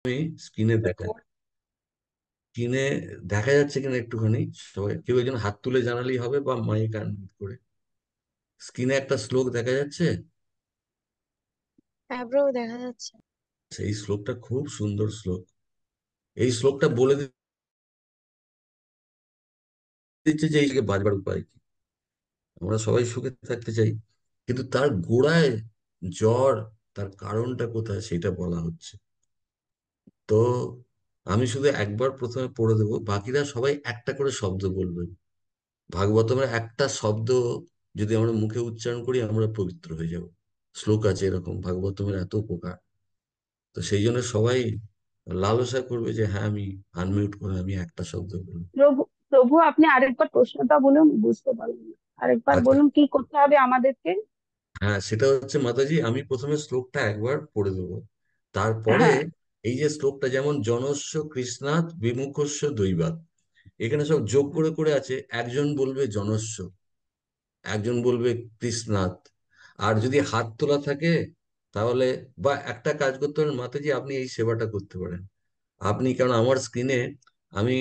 আমি স্ক্রিনে দেখা স্ক্রিনে দেখা যাচ্ছে কিনা একটুখানি, সবাই কেউ একজন হাত তুলে জানালেই হবে বা মাইক আনমিউট করে। স্ক্রিনে একটা শ্লোক দেখা যাচ্ছে। হ্যাঁ ব্রো, দেখা যাচ্ছে। সেই শ্লোকটা খুব সুন্দর শ্লোক। এই শ্লোকটা বলে দিচ্ছে যে এই বাঁচবার উপায় কি। আমরা সবাই সুখে থাকতে চাই, কিন্তু তার গোড়ায় জ্বর, তার কারণটা কোথায় সেটা বলা হচ্ছে। তো আমি শুধু একবার প্রথমে পড়ে দেবো, বাকিরা সবাই একটা করে শব্দ বলবেন। ভাগবতমের একটা শব্দ যদি আমরা মুখে উচ্চারণ করি আমরা পবিত্র হয়ে যাব। শ্লোক আছে এরকম, ভাগবতমের এত উপকার। তো সেই জন্য সবাই লালসা করবে যে হ্যাঁ আমি আনমিউট করে আমি একটা শব্দ বলবো। প্রভু, প্রভু আপনি আরেকবার প্রশ্নটা বলুন, বুঝতে পারলাম না। আরেকবার আচ্ছা, বলুন, কি করতে হবে আমাদেরকে? হ্যাঁ সেটা হচ্ছে মাতাজি, আমি প্রথমে শ্লোকটা একবার পড়ে দেবো, তারপরে হ্যাঁ। এই যে শ্লোকটা যেমন জনস্য কৃষ্ণাৎ বিমুখস্য দৈবাৎ, এখানে সব যোগ করে করে আছে। একজন বলবে জনস্য, একজন বলবে কৃষ্ণাত। আর যদি হাত তোলা থাকে তাহলে, বা একটা কাজ করতে পারেন মাতাজি, আপনি এই সেবাটা করতে পারেন। আপনি, কারণ আমার স্ক্রিনে আমি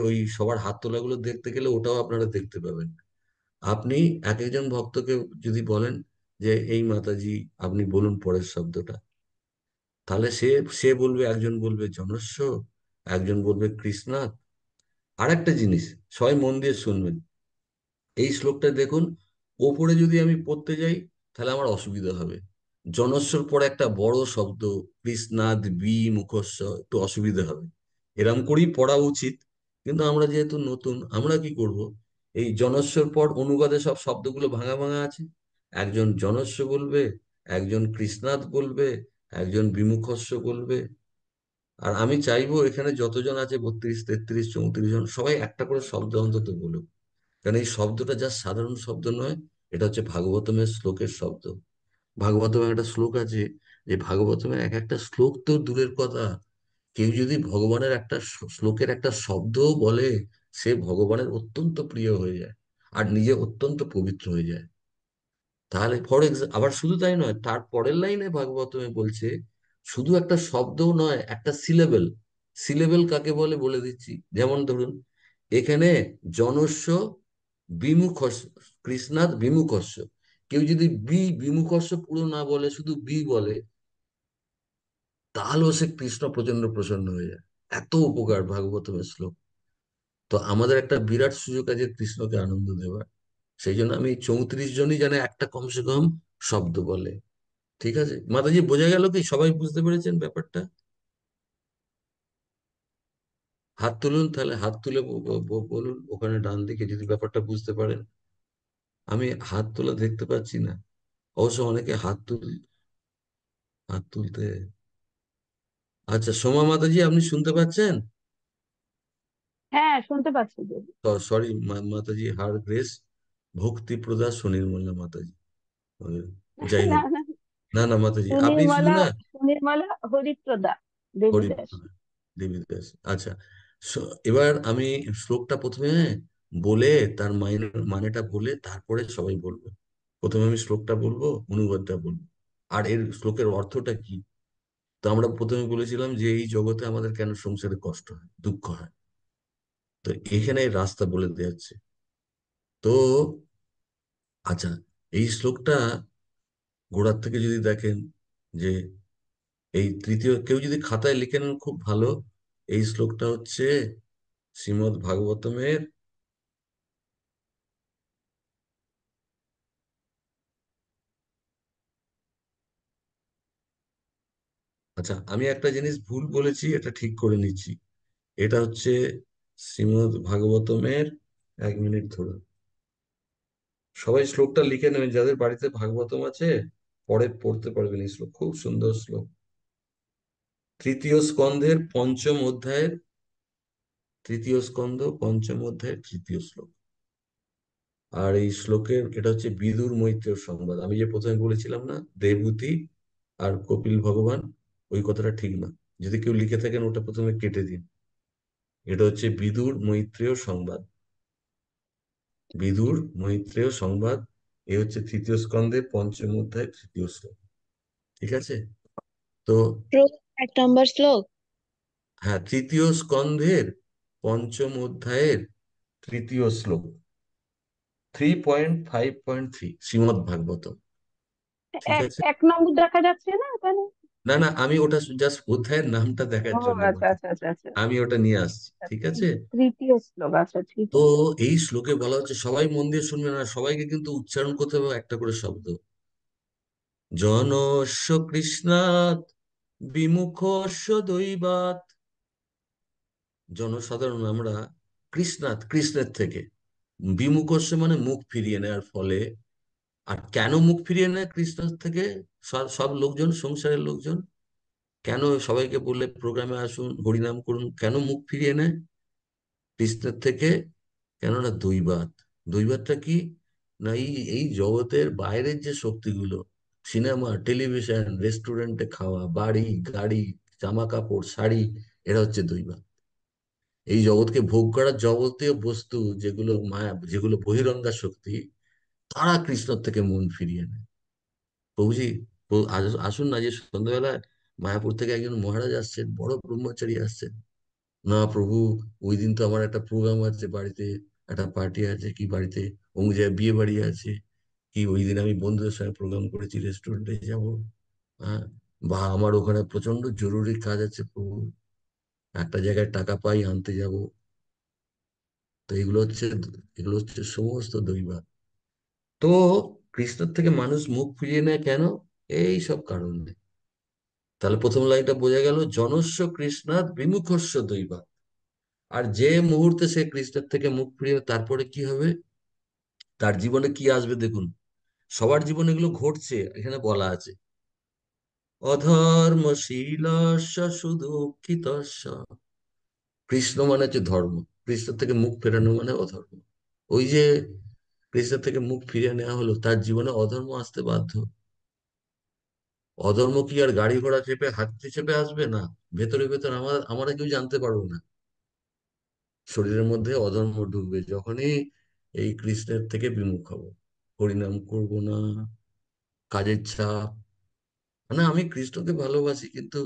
ওই সবার হাত তোলাগুলো দেখতে গেলে ওটাও আপনারা দেখতে পাবেন। আপনি এক একজন ভক্তকে যদি বলেন যে এই মাতাজি আপনি বলুন পরের শব্দটা, তাহলে সে সে বলবে, একজন বলবে জনস্য, একজন বলবে কৃষ্ণাত। আর একটা জিনিস, সবাই মন দিয়ে শুনবেন। এই শ্লোকটা দেখুন, ওপরে যদি আমি পড়তে যাই তাহলে আমার অসুবিধা হবে। জনস্বর পরে একটা বড় শব্দ, কৃষ্ণাদ বি মুখস্স, একটু অসুবিধা হবে। এরম করেই পড়া উচিত, কিন্তু আমরা যেহেতু নতুন, আমরা কি করব, এই জনস্বর পর অনুবাদে সব শব্দগুলো ভাঙা ভাঙা আছে। একজন জনস্ব বলবে, একজন কৃষ্ণাদ বলবে, একজন বিমুখস্য বলবে। আর আমি চাইবো এখানে যতজন আছে, 32 33 34 জন, সবাই একটা করে শব্দ অন্তত বলুক। কারণ এই শব্দটা যা সাধারণ শব্দ নয়, এটা হচ্ছে ভাগবতমের শ্লোকের শব্দ। ভাগবতমের একটা শ্লোক আছে, যে ভাগবতমের এক একটা শ্লোক তো দূরের কথা, কেউ যদি ভগবানের একটা শ্লোকের একটা শব্দও বলে, সে ভগবানের অত্যন্ত প্রিয় হয়ে যায় আর নিজে অত্যন্ত পবিত্র হয়ে যায়। তাহলে ফর এক্সাম্পল, আবার শুধু তাই নয়, তার পরের লাইনে ভাগবতমে বলছে শুধু একটা শব্দও নয়, একটা সিলেবেল। সিলেবেল কাকে বলে বলে দিচ্ছি। যেমন ধরুন, এখানে জনস্য বিমুখস্য, কৃষ্ণাত বিমুখস্য, কেউ যদি বিমুখস্য পুরো না বলে, শুধু বি বলে, তাহলেও সে কৃষ্ণ প্রচন্ড প্রসন্ন হয়ে যায়। এত উপকার ভাগবতমের শ্লোক। তো আমাদের একটা বিরাট সুযোগ আছে কৃষ্ণকে আনন্দ দেওয়ার। সেই জন্য আমি 34 জনই জানে একটা কমসে কম শব্দ বলে। ঠিক আছে মাতাজি, বোঝা গেল কি? সবাই বুঝতে পেরেছেন ব্যাপারটা? হাত তুলুন, তাহলে হাত তুলে বলুন ওখানে ডান দিকে যদি ব্যাপারটা বুঝতে পারেন। আমি হাত তোলা দেখতে পাচ্ছি না। অবশ্য অনেকে হাত তুলতে। আচ্ছা, সোমা মাতাজি আপনি শুনতে পাচ্ছেন? হ্যাঁ, শুনতে পাচ্ছি যে। সরি মাতাজি, হার গ্রেস ভক্তি প্রদা সুনির্মলা মাতাজি। আহ, যাই না হোক, না, না না মাতাজি, আপনি শুধু সুনির্মলা, না। সুনির্মলা হরিপ্রদা দেবী হরি দাস। দেবী দাস। আচ্ছা, এবার আমি শ্লোকটা প্রথমে বলে তার মানেটা বলে তারপরে সবাই বলবে। প্রথমে আমি শ্লোকটা বলবো, অনুবাদটা বলবো, আর এর শ্লোকের অর্থটা কি। তো আমরা প্রথমে বলেছিলাম যে এই জগতে আমাদের কেন সংসারে কষ্ট হয়, দুঃখ হয়। তো এখানে রাস্তা বলে দেওয়া হচ্ছে। তো আচ্ছা, এই শ্লোকটা গোড়ার থেকে যদি দেখেন, যে এই তৃতীয়, কেউ যদি খাতায় লিখে নেন খুব ভালো। এই শ্লোকটা হচ্ছে শ্রীমদ্ ভাগবতমের। আচ্ছা, আমি একটা জিনিস ভুল বলেছি, এটা ঠিক করে নিচ্ছি। এটা হচ্ছে শ্রীমদ্ ভাগবতমের, 1 মিনিট ধরুন, সবাই শ্লোকটা লিখে নেবেন যাদের বাড়িতে ভাগবতম আছে, পরে পড়তে পারবেন। এই শ্লোক খুব সুন্দর শ্লোক, তৃতীয় স্কন্ধের পঞ্চম অধ্যায়ের, তৃতীয় স্কন্ধ পঞ্চম অধ্যায়ের তৃতীয় শ্লোক। আর এই শ্লোকের, এটা হচ্ছে বিদুর মৈত্রেয় সংবাদ। আমি যে প্রথমে বলেছিলাম না, দেবহূতি আর কপিল ভগবান, ওই কথাটা ঠিক না। যদি কেউ লিখে থাকেন ওটা প্রথমে কেটে দিন। এটা হচ্ছে বিদুর মৈত্রেয় সংবাদ, বিদুর মৈত্রেয় সংবাদ। এ হচ্ছে তৃতীয় স্কন্ধের পঞ্চম অধ্যায় তৃতীয় শ্লোক। ঠিক আছে? তো প্রভু, 1 নম্বর শ্লোক। হ্যাঁ, তৃতীয় স্কন্ধের পঞ্চম অধ্যায়ের তৃতীয় শ্লোক, 3.5.3 শ্রীমদ্ ভাগবত। ঠিক এক আছে। এক নম্বর দেখা যাচ্ছে না ওখানে? না না, আমি ওটা জাস্ট অধ্যায়ের নামটা দেখার ও জন্য আচ্ছা বলছি। আচ্ছা আচ্ছা আচ্ছা। আমি ওটা নিয়ে আসছি, ঠিক আছে। তৃতীয় শ্লোক, আচ্ছা ঠিক তো আছে। এই শ্লোকে বলা হচ্ছে, সবাই মন দিয়ে শুনবে না, সবাইকে কিন্তু উচ্চারণ করতে হবে একটা করে শব্দ। জনস্য কৃষ্ণাৎ বিমুখস্য দৈবাৎ। জনসাধারণ আমরা কৃষ্ণাৎ, কৃষ্ণের থেকে, বিমুখস্য মানে মুখ ফিরিয়ে নেওয়ার ফলে। আর কেন মুখ ফিরিয়ে নেয় কৃষ্ণের থেকে সব সব লোকজন, সংসারের লোকজন? কেন সবাইকে বললে প্রোগ্রামে আসুন, হরিনাম করুন, কেন মুখ ফিরিয়ে নেয় কৃষ্ণের থেকে? কেননা দৈবাত। দৈবাতটা কি? না, এই এই জগতের বাইরের যে শক্তিগুলো, সিনেমা, টেলিভিশন, রেস্টুরেন্টে খাওয়া, বাড়ি গাড়ি, জামা কাপড়, শাড়ি, এরা হচ্ছে দৈবাত। এই জগৎকে ভোগ করার যাবতীয় বস্তু, যেগুলো মায়া, যেগুলো বহিরঙ্গা শক্তি, তারা কৃষ্ণর থেকে মন ফিরিয়ে নেয়। প্রভুজি, আসুন না, যে সন্ধ্যাবেলায় মায়াপুর থেকে একজন মহারাজ আসছেন, বড় ব্রহ্মচারী আসছেন। না প্রভু, ওই দিন তো আমার একটা প্রোগ্রাম আছে বাড়িতে, একটা পার্টি আছে, কি বাড়িতে, অমুক জায়গায় বিয়ে বাড়ি আছে, কি ওই দিন আমি বন্ধুদের সঙ্গে প্রোগ্রাম করেছি, রেস্টুরেন্টে যাব। হ্যাঁ, বা আমার ওখানে প্রচন্ড জরুরি কাজ আছে প্রভু, একটা জায়গায় টাকা পাই, আনতে যাব। তো এগুলো হচ্ছে সমস্ত দৈবাৎ। তো কৃষ্ণের থেকে মানুষ মুখ ফিরিয়ে নেয় কেন? এই সব কারণে। তাহলে প্রথম লাইনটা বোঝা গেল, জনস্য কৃষ্ণাৎ বিমুখস্য দৈবাৎ। আর যে মুহূর্তে সে কৃষ্ণের থেকে মুখ ফিরিয়ে, তারপরে কি হবে, তার জীবনে কি আসবে দেখুন। সবার জীবনে এগুলো ঘটছে, এখানে বলা আছে, অধর্মশীলস্য সুদুঃখিতস্য। কৃষ্ণ মানে হচ্ছে ধর্ম, কৃষ্ণ থেকে মুখ ফেরানো মানে অধর্ম। ওই যে কৃষ্ণ থেকে মুখ ফিরিয়ে নেওয়া হলো, তার জীবনে অধর্ম আসতে বাধ্য। অধর্ম কি আর গাড়ি ঘোড়া চেপে, হাতি চেপে আসবে না? ভেতরে ভেতরে আমরা আমরা কেউ জানতে পারবো না। শরীরের মধ্যে অধর্ম ঢুকবে যখনই এই কৃষ্ণের থেকে বিমুখ হব। হরিনাম করব না, কাজের চাপ, মানে আমি কৃষ্ণকে ভালোবাসি কিন্তু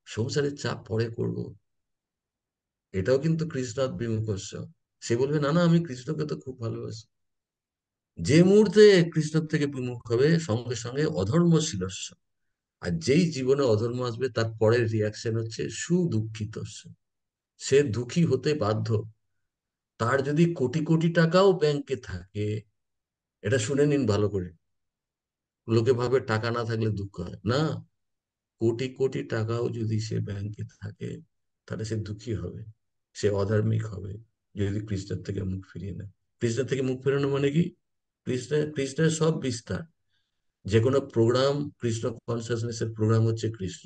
সংসারের চাপ পরে করব, এটাও কিন্তু কৃষ্ণাৎ বিমুখস্য। সে বলবে না না, আমি কৃষ্ণকে তো খুব ভালোবাসি। যে মুহূর্তে কৃষ্ণ থেকে বিমুখ হবে, সঙ্গে সঙ্গে অধর্মশীলস্য। আর যেই জীবনে অধর্ম আসবে, তার পরের রিয়াকশন হচ্ছে সুদুঃখিত। সে দুঃখী হতে বাধ্য। তার যদি কোটি কোটি টাকাও ব্যাংকে থাকে, এটা শুনে নিন ভালো করে। লোকে ভাবে টাকা না থাকলে দুঃখ হয় না। কোটি কোটি টাকাও যদি সে ব্যাংকে থাকে, তাহলে সে দুঃখী হবে, সে অধার্মিক হবে, যদি কৃষ্ণের থেকে মুখ ফিরিয়ে নেয়। কৃষ্ণের থেকে মুখ ফেরানো মানে কি? কৃষ্ণের সব বিস্তার। যে কোনো প্রোগ্রাম, কৃষ্ণ কনসিয়াসনেসের প্রোগ্রাম হচ্ছে কৃষ্ণ।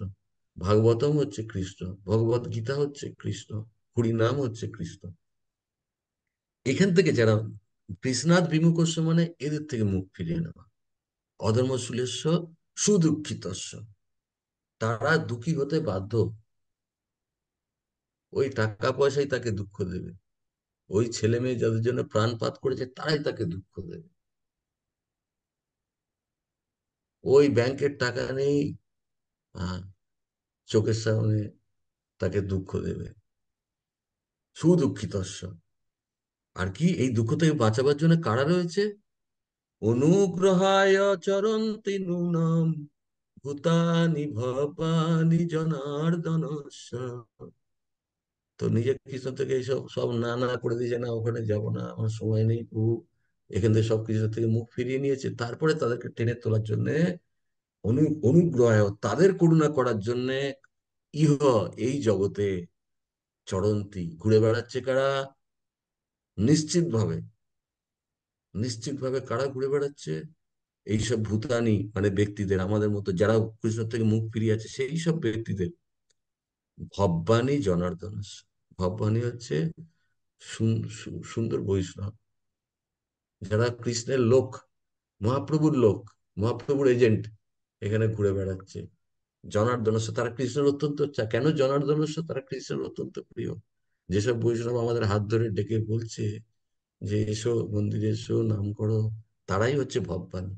ভাগবতম হচ্ছে কৃষ্ণ, ভগবত গীতা হচ্ছে কৃষ্ণ, হরিনাম হচ্ছে কৃষ্ণ। এখান থেকে যারা কৃষ্ণাৎ বিমুখস্য, মানে এদের থেকে মুখ ফিরিয়ে নেওয়া। অধর্মশীলস্য সুদুঃখিতস্য, তারা দুঃখী হতে বাধ্য। ওই টাকা পয়সাই তাকে দুঃখ দেবে। ওই ছেলে মেয়ে যাদের জন্য প্রাণপাত করেছে, তারাই তাকে দুঃখ দেবে। ওই ব্যাংকের টাকা নেই, হ্যাঁ, চোখের সামনে তাকে দুঃখ দেবে, সুদুঃখিতস্য। আর কি, এই দুঃখ থেকে বাঁচাবার জন্য কারা রয়েছে? অনুগ্রহায় চরন্তি নূনম ভূতানি ভবানি জনার্দনস্য। তো নিজের কৃষ্ণ থেকে এইসব সব না না করে দিয়েছে, না ওখানে যাব না, আমার সময় নেই প্রভু, এখান থেকে সব কৃষ্ণ থেকে মুখ ফিরিয়ে নিয়েছে, তারপরে তাদেরকে টেনে তোলার জন্য অনুগ্রহ, তাদের করুণা করার জন্য ইহ, এই জগতে চরন্তি, ঘুরে বেড়াচ্ছে কারা? নিশ্চিত ভাবে, নিশ্চিত ভাবে কারা ঘুরে বেড়াচ্ছে? এইসব ভূতানি মানে ব্যক্তিদের, আমাদের মতো যারা কৃষ্ণ থেকে মুখ ফিরিয়ে আছে, সেই সব ব্যক্তিদের। ভববানী জনার্দন। ভববানী হচ্ছে সুন্দর বৈষ্ণব, যারা কৃষ্ণের লোক, মহাপ্রভুর লোক, মহাপ্রভুর এজেন্ট, এখানে ঘুরে বেড়াচ্ছে। জনার্দনস্য, তারা কৃষ্ণের অত্যন্ত কেন জনার্দনস্য? তারা কৃষ্ণের অত্যন্ত প্রিয়। যেসব বৈষ্ণব আমাদের হাত ধরে ডেকে বলছে যে এসো মন্দিরে এসো, নাম করো, তারাই হচ্ছে ভববানী।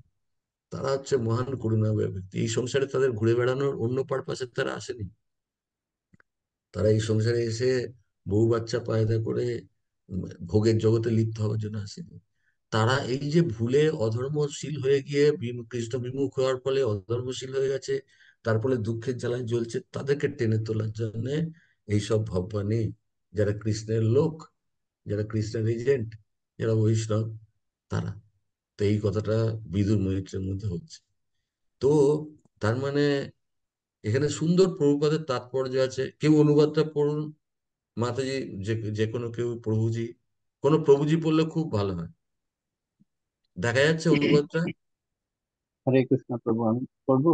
তারা হচ্ছে মহান করুণা ব্যক্তি। এই সংসারে তাদের ঘুরে বেড়ানোর অন্য পারপাসে তারা আসেনি। তারা এই সংসারে এসে বউ বাচ্চা পায়দা করে ভোগের জগতে লিপ্ত হওয়ার জন্য আসেনি। তারা এই যে ভুলে অধর্মশীল হয়ে গিয়ে কৃষ্ণ বিমুখ হওয়ার ফলে অধর্মশীল হয়ে গেছে, তার ফলে দুঃখের জ্বালায় জ্বলছে, তাদেরকে টেনে তোলার জন্য এইসব ভগবানই, যারা কৃষ্ণের লোক, যারা কৃষ্ণের এজেন্ট, যারা বৈষ্ণব, তারা। তো এই কথাটা বিদুর মৈত্রের মধ্যে হচ্ছে। তো তার মানে এখানে সুন্দর প্রভুপাদের তাৎপর্য আছে। কেউ অনুবাদটা পড়ুন, মাতাজি, যে যে কোনো কেউ, প্রভুজি, কোনো প্রভুজি পড়লে খুব ভালো হয়। দেখা যাচ্ছে অনুবাদটা? হরে কৃষ্ণ প্রভু, আমি পড়বো।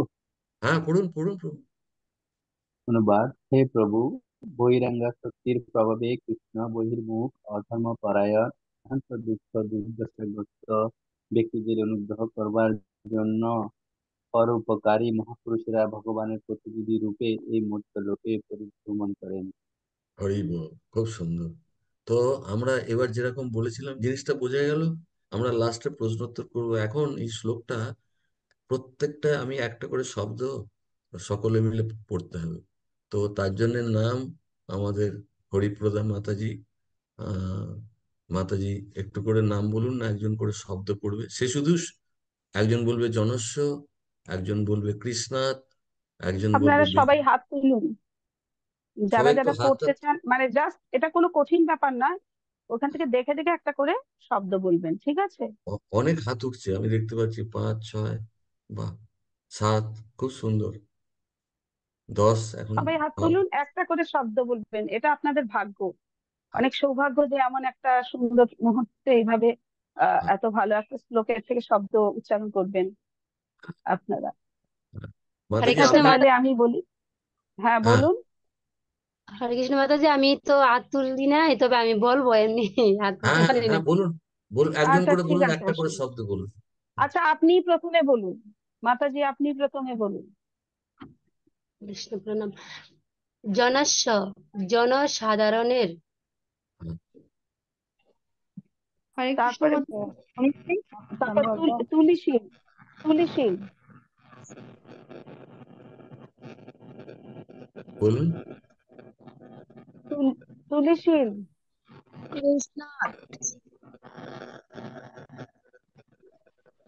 হ্যাঁ, পড়ুন পড়ুন প্রভু। অনুবাদ। হে প্রভু, বহিরাঙ্গা শক্তির প্রভাবে কৃষ্ণ বহির্মুখ অধর্ম পরায়ণ দুঃখ দুর্দশাগ্রস্ত ব্যক্তিদের অনুগ্রহ করবার জন্য পরোপকারী মহাপুরুষেরা ভগবানের প্রতিনিধি রূপে এই মর্ত্য লোকে পরিভ্রমণ করেন। হরি বল, খুব সুন্দর। তো আমরা এবার যেরকম বলেছিলাম জিনিসটা বোঝা গেল। আমরা লাস্টে প্রশ্নোত্তর করবো। এখন এই শ্লোকটা প্রত্যেকটা আমি একটা করে শব্দ সকলে মিলে পড়তে হবে। তো তার জন্য নাম আমাদের হরিপ্রদা মাতাজি। আহ মাতাজি একটু করে নাম বলুন, না একজন করে শব্দ পড়বে, সে শুধু একজন বলবে জনস্ব, একজন বলবে কৃষ্ণাত, একজন বলবে আপনারা সবাই হাত তুলুন, যারা সবাই একটু যারা হাতটা। পড়তে চান, মানে জাস্ট এটা কোনো কঠিন ব্যাপার না। ওখান থেকে দেখে দেখে একটা করে শব্দ বলবেন, ঠিক আছে? অনেক হাত উঠছে, আমি দেখতে পাচ্ছি, 5, 6, বা 7, খুব সুন্দর, 10 এখন। সবাই হাত ভাব। তুলুন, একটা করে শব্দ বলবেন, এটা আপনাদের ভাগ্য। অনেক সৌভাগ্য যে এমন একটা সুন্দর মুহূর্তে এইভাবে এত ভালো একটা শ্লোকের থেকে শব্দ উচ্চারণ করবেন আপনারা। হরে মাতাজি কৃষ্ণ আচ্ছা, আপনি। তাহলে মাতা। আমি বলি। হ্যাঁ, হ্যাঁ, বলুন। হরে কৃষ্ণ মাতাজি, আমি তো হাত তুলি নাই, তবে আমি বলবো এমনি। হাত তুলতে হ্যাঁ, পারি না। হ্যাঁ, বলুন। বলুন, একজন আচ্ছা, করে ঠিক বলুন, আছে, একটা করে অসুবিধা। শব্দ বলুন। আচ্ছা, আপনি প্রথমে বলুন। মাতাজি, আপনি প্রথমে বলুন। কৃষ্ণ প্রণাম। জনস্য, জনসাধারণের। হরে কৃষ্ণ তারপরে মাতা। অনেকটাই তারপর সম্ভব। তুলিশীল, তুলিশীল, বলুন, তুলিশীল। কৃষ্ণ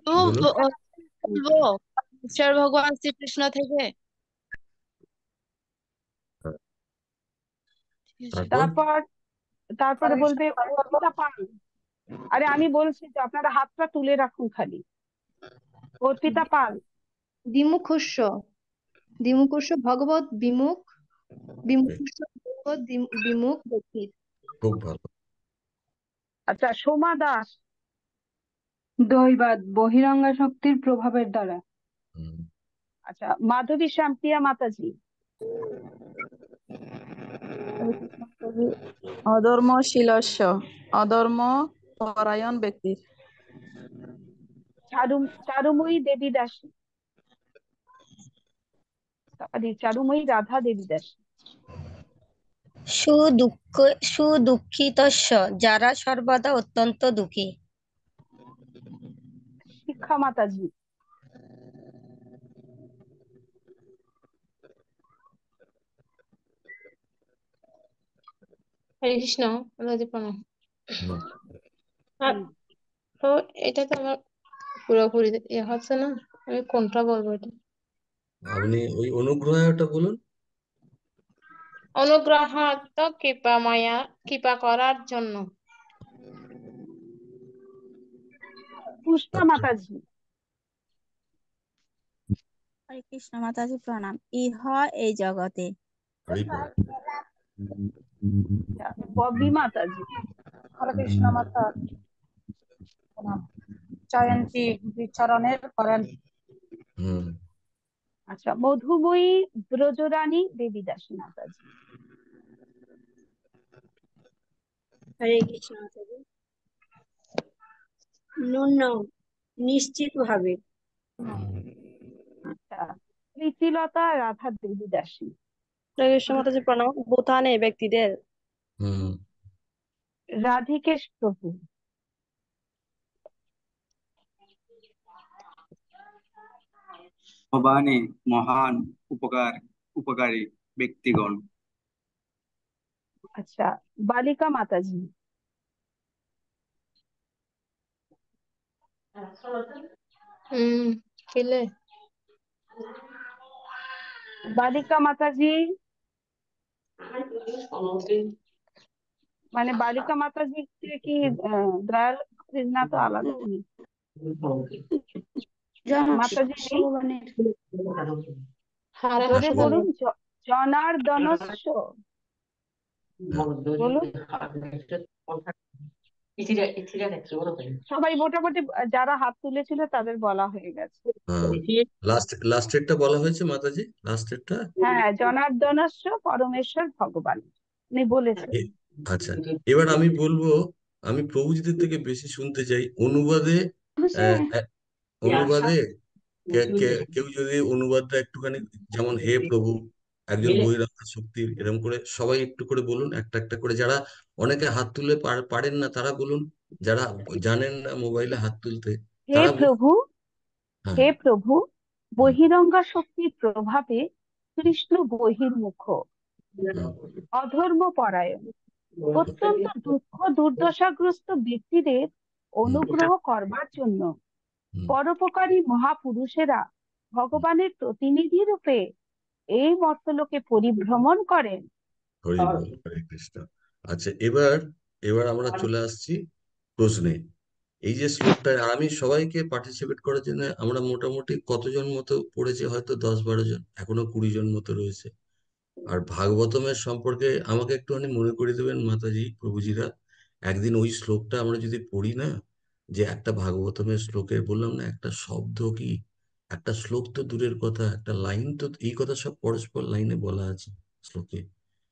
তো বলুন। বলবো ঈশ্বর ভগবান শ্রীকৃষ্ণ থেকে। হ্যাঁ, ঠিক আছে। তারপর। তারপর তারপরে বলবে অর্পিতা পাল। আরে আমি বলছি তো, আপনারা হাতটা তুলে রাখুন খালি। অর্পিতা পাল। দ্বিমুখস্য, দ্বিমুখস্য ভগবত বিমুখ, বিমুখস্য ভগবত বিমুখ ব্যক্তির। খুব ভালো। আচ্ছা, সোমা দাস। দৈবাৎ বহিরাঙ্গা শক্তির প্রভাবের দ্বারা। হুম, আচ্ছা, মাধবী শ্যামপ্রিয়া মাতাজি। হরে কৃষ্ণ প্রভু, অধর্মশীলস্য, অধর্ম পরায়ণ ব্যক্তির। চারুময়ী দেবী দাসী। সরি, চারুময়ী রাধা দেবী দাসী। সুদুঃখ, সুদুঃখিতস্য, যারা সর্বদা অত্যন্ত দুঃখী। শিক্ষা মাতাজি। হরে কৃষ্ণ, রাধে প্রণাম। হুম। আর তো এটা তো আমার পুরোপুরি হচ্ছে না, আমি কোনটা বলবো এটা? আপনি ওই অনুগ্রহটা বলুন। অনুগ্রহাত্মক কৃপা মায়া, কৃপা করার জন্য। পুষ্পা তারপর। মাতাজি। হরে কৃষ্ণ মাতাজি প্রণাম। ইহ এই জগতে। হরি বল। আচ্ছা, ববি মাতাজি। হরে কৃষ্ণ মাতা, প্রণাম। জয়ন্তী বিচরণের করেন। হুম। আচ্ছা, মধুময়ী ব্রজরানী দেবী দাসী মাতাজি। হরে কৃষ্ণ মাতাজি। ন্যূনম, নিশ্চিত ভাবে। হুম। আচ্ছা, প্রীতিলতা রাধা দেবী দাসী। হরে কৃষ্ণ মাতাজি প্রণাম। ভুটানে ব্যক্তিদের। হুম। রাধিকেশ প্রভু। ভবানী মহান উপকারী ব্যক্তিগণ। আচ্ছা, বালিকা মাতাজি। খেলে বালিকা মাতাজি মানে বালিকা মাতাজি কি দয়াল না, তো আলাদা জিনিস। মাতাজি নেই, ভগবানের হারে জোরে হাসপাতাল বলুন, জনার্দনস্য বলুন। সবাই মোটামুটি যারা হাত তুলেছিল তাদের বলা হয়ে গেছে। হ্যাঁ, লাস্টেরটা বলা হয়েছে মাতাজি, লাস্টেরটা। হ্যাঁ, জনার্দনস্য পরমেশ্বর ভগবান উনি বলেছেন। আচ্ছা, এবার আমি বলবো, আমি প্রভুজিদের থেকে বেশি শুনতে চাই অনুবাদে। আহ, আহ, অনুবাদে কেউ যদি অনুবাদটা একটুখানি, যেমন হে প্রভু, একজন বহিরাগত শক্তির, এরকম করে সবাই একটু করে বলুন, একটা একটা করে। যারা অনেকে হাত তুলে পারেন না তারা বলুন, যারা জানেন না মোবাইলে হাত তুলতে হে তারা বলুন। প্রভু, হ্যাঁ। হে প্রভু, হুম, বহিরঙ্গা শক্তির প্রভাবে কৃষ্ণ বহির্মুখ, হুম, অধর্ম পরায়ণ, অত্যন্ত দুঃখ দুর্দশাগ্রস্ত ব্যক্তিদের হুম, অনুগ্রহ করবার জন্য হুম। পরোপকারী মহাপুরুষেরা ভগবানের প্রতিনিধি রূপে এই মর্তলোকে পরিভ্রমণ করেন। হরি বল, হরে কৃষ্ণ। আচ্ছা, এবার এবার আমরা চলে আসছি প্রশ্নে। এই যে শ্লোকটা, আর আমি সবাইকে পার্টিসিপেট করার জন্য, আমরা মোটামুটি কতজন মতো পড়েছি, হয়তো 10-12 জন, এখনো 20 জন মতো রয়েছে। আর ভাগবতমের সম্পর্কে আমাকে একটুখানি মনে করিয়ে দেবেন মাতাজি, প্রভুজিরা। একদিন ওই শ্লোকটা আমরা যদি পড়ি না, যে একটা ভাগবতমের শ্লোকের, বললাম না, একটা শব্দ কি, একটা শ্লোক তো দূরের কথা, একটা লাইন তো, এই কথা সব পরস্পর লাইনে বলা আছে শ্লোকে।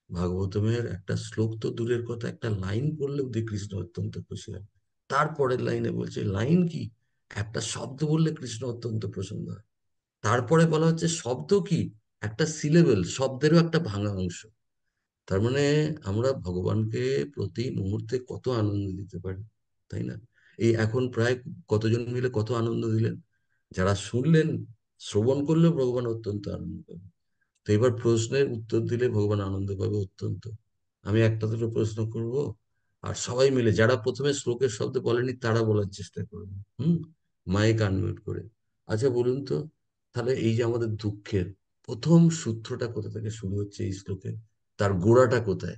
ভাগবতমের একটা শ্লোক তো দূরের কথা, একটা লাইন পড়লেও দিয়ে কৃষ্ণ অত্যন্ত খুশি হয়। তারপরের লাইনে বলছে, লাইন কি, একটা শব্দ বললে কৃষ্ণ অত্যন্ত প্রসন্ন হয়। তারপরে বলা হচ্ছে শব্দ কি, একটা সিলেবেল, শব্দেরও একটা ভাঙা অংশ। তার মানে আমরা ভগবানকে প্রতি মুহূর্তে কত আনন্দ দিতে পারি, তাই না? এই এখন প্রায় কতজন মিলে কত আনন্দ দিলেন, যারা শুনলেন, শ্রবণ করলেও ভগবান অত্যন্ত আনন্দ পাবে। তো এবার প্রশ্নের উত্তর দিলে ভগবান আনন্দ পাবে অত্যন্ত। আমি একটা দুটো প্রশ্ন করব, আর সবাই মিলে, যারা প্রথমে শ্লোকের শব্দ বলেনি তারা বলার চেষ্টা করবে। মাইক আনমিউট করে। আচ্ছা বলুন তো, তাহলে এই যে আমাদের দুঃখের প্রথম সূত্রটা কোথা থেকে শুরু হচ্ছে এই শ্লোকে, তার গোড়াটা কোথায়?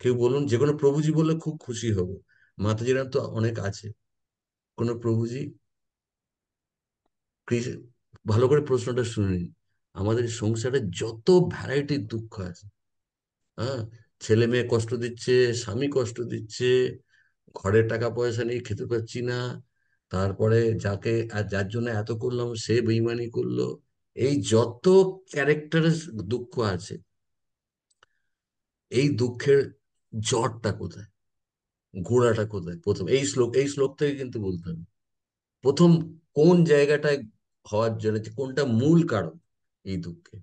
কেউ বলুন, যে কোনো প্রভুজি বললে খুব খুশি হব। মাতাজিরা তো অনেক আছে, কোনো প্রভুজি। ভালো করে প্রশ্নটা শুনে নিন। আমাদের সংসারে যত ভ্যারাইটির দুঃখ আছে, হ্যাঁ, ছেলে মেয়ে কষ্ট দিচ্ছে, স্বামী কষ্ট দিচ্ছে, ঘরে টাকা পয়সা নেই, খেতে পাচ্ছি না, তারপরে যাকে আর যার জন্য এত করলাম সে বেইমানি করলো, এই যত ক্যারেক্টারের দুঃখ আছে, এই দুঃখের জড়টা কোথায়, গোড়াটা কোথায়? প্রথম এই শ্লোক থেকে কিন্তু বলতে হবে প্রথম কোন জায়গাটায় হওয়ার জন্য, যে কোনটা মূল কারণ এই দুঃখে।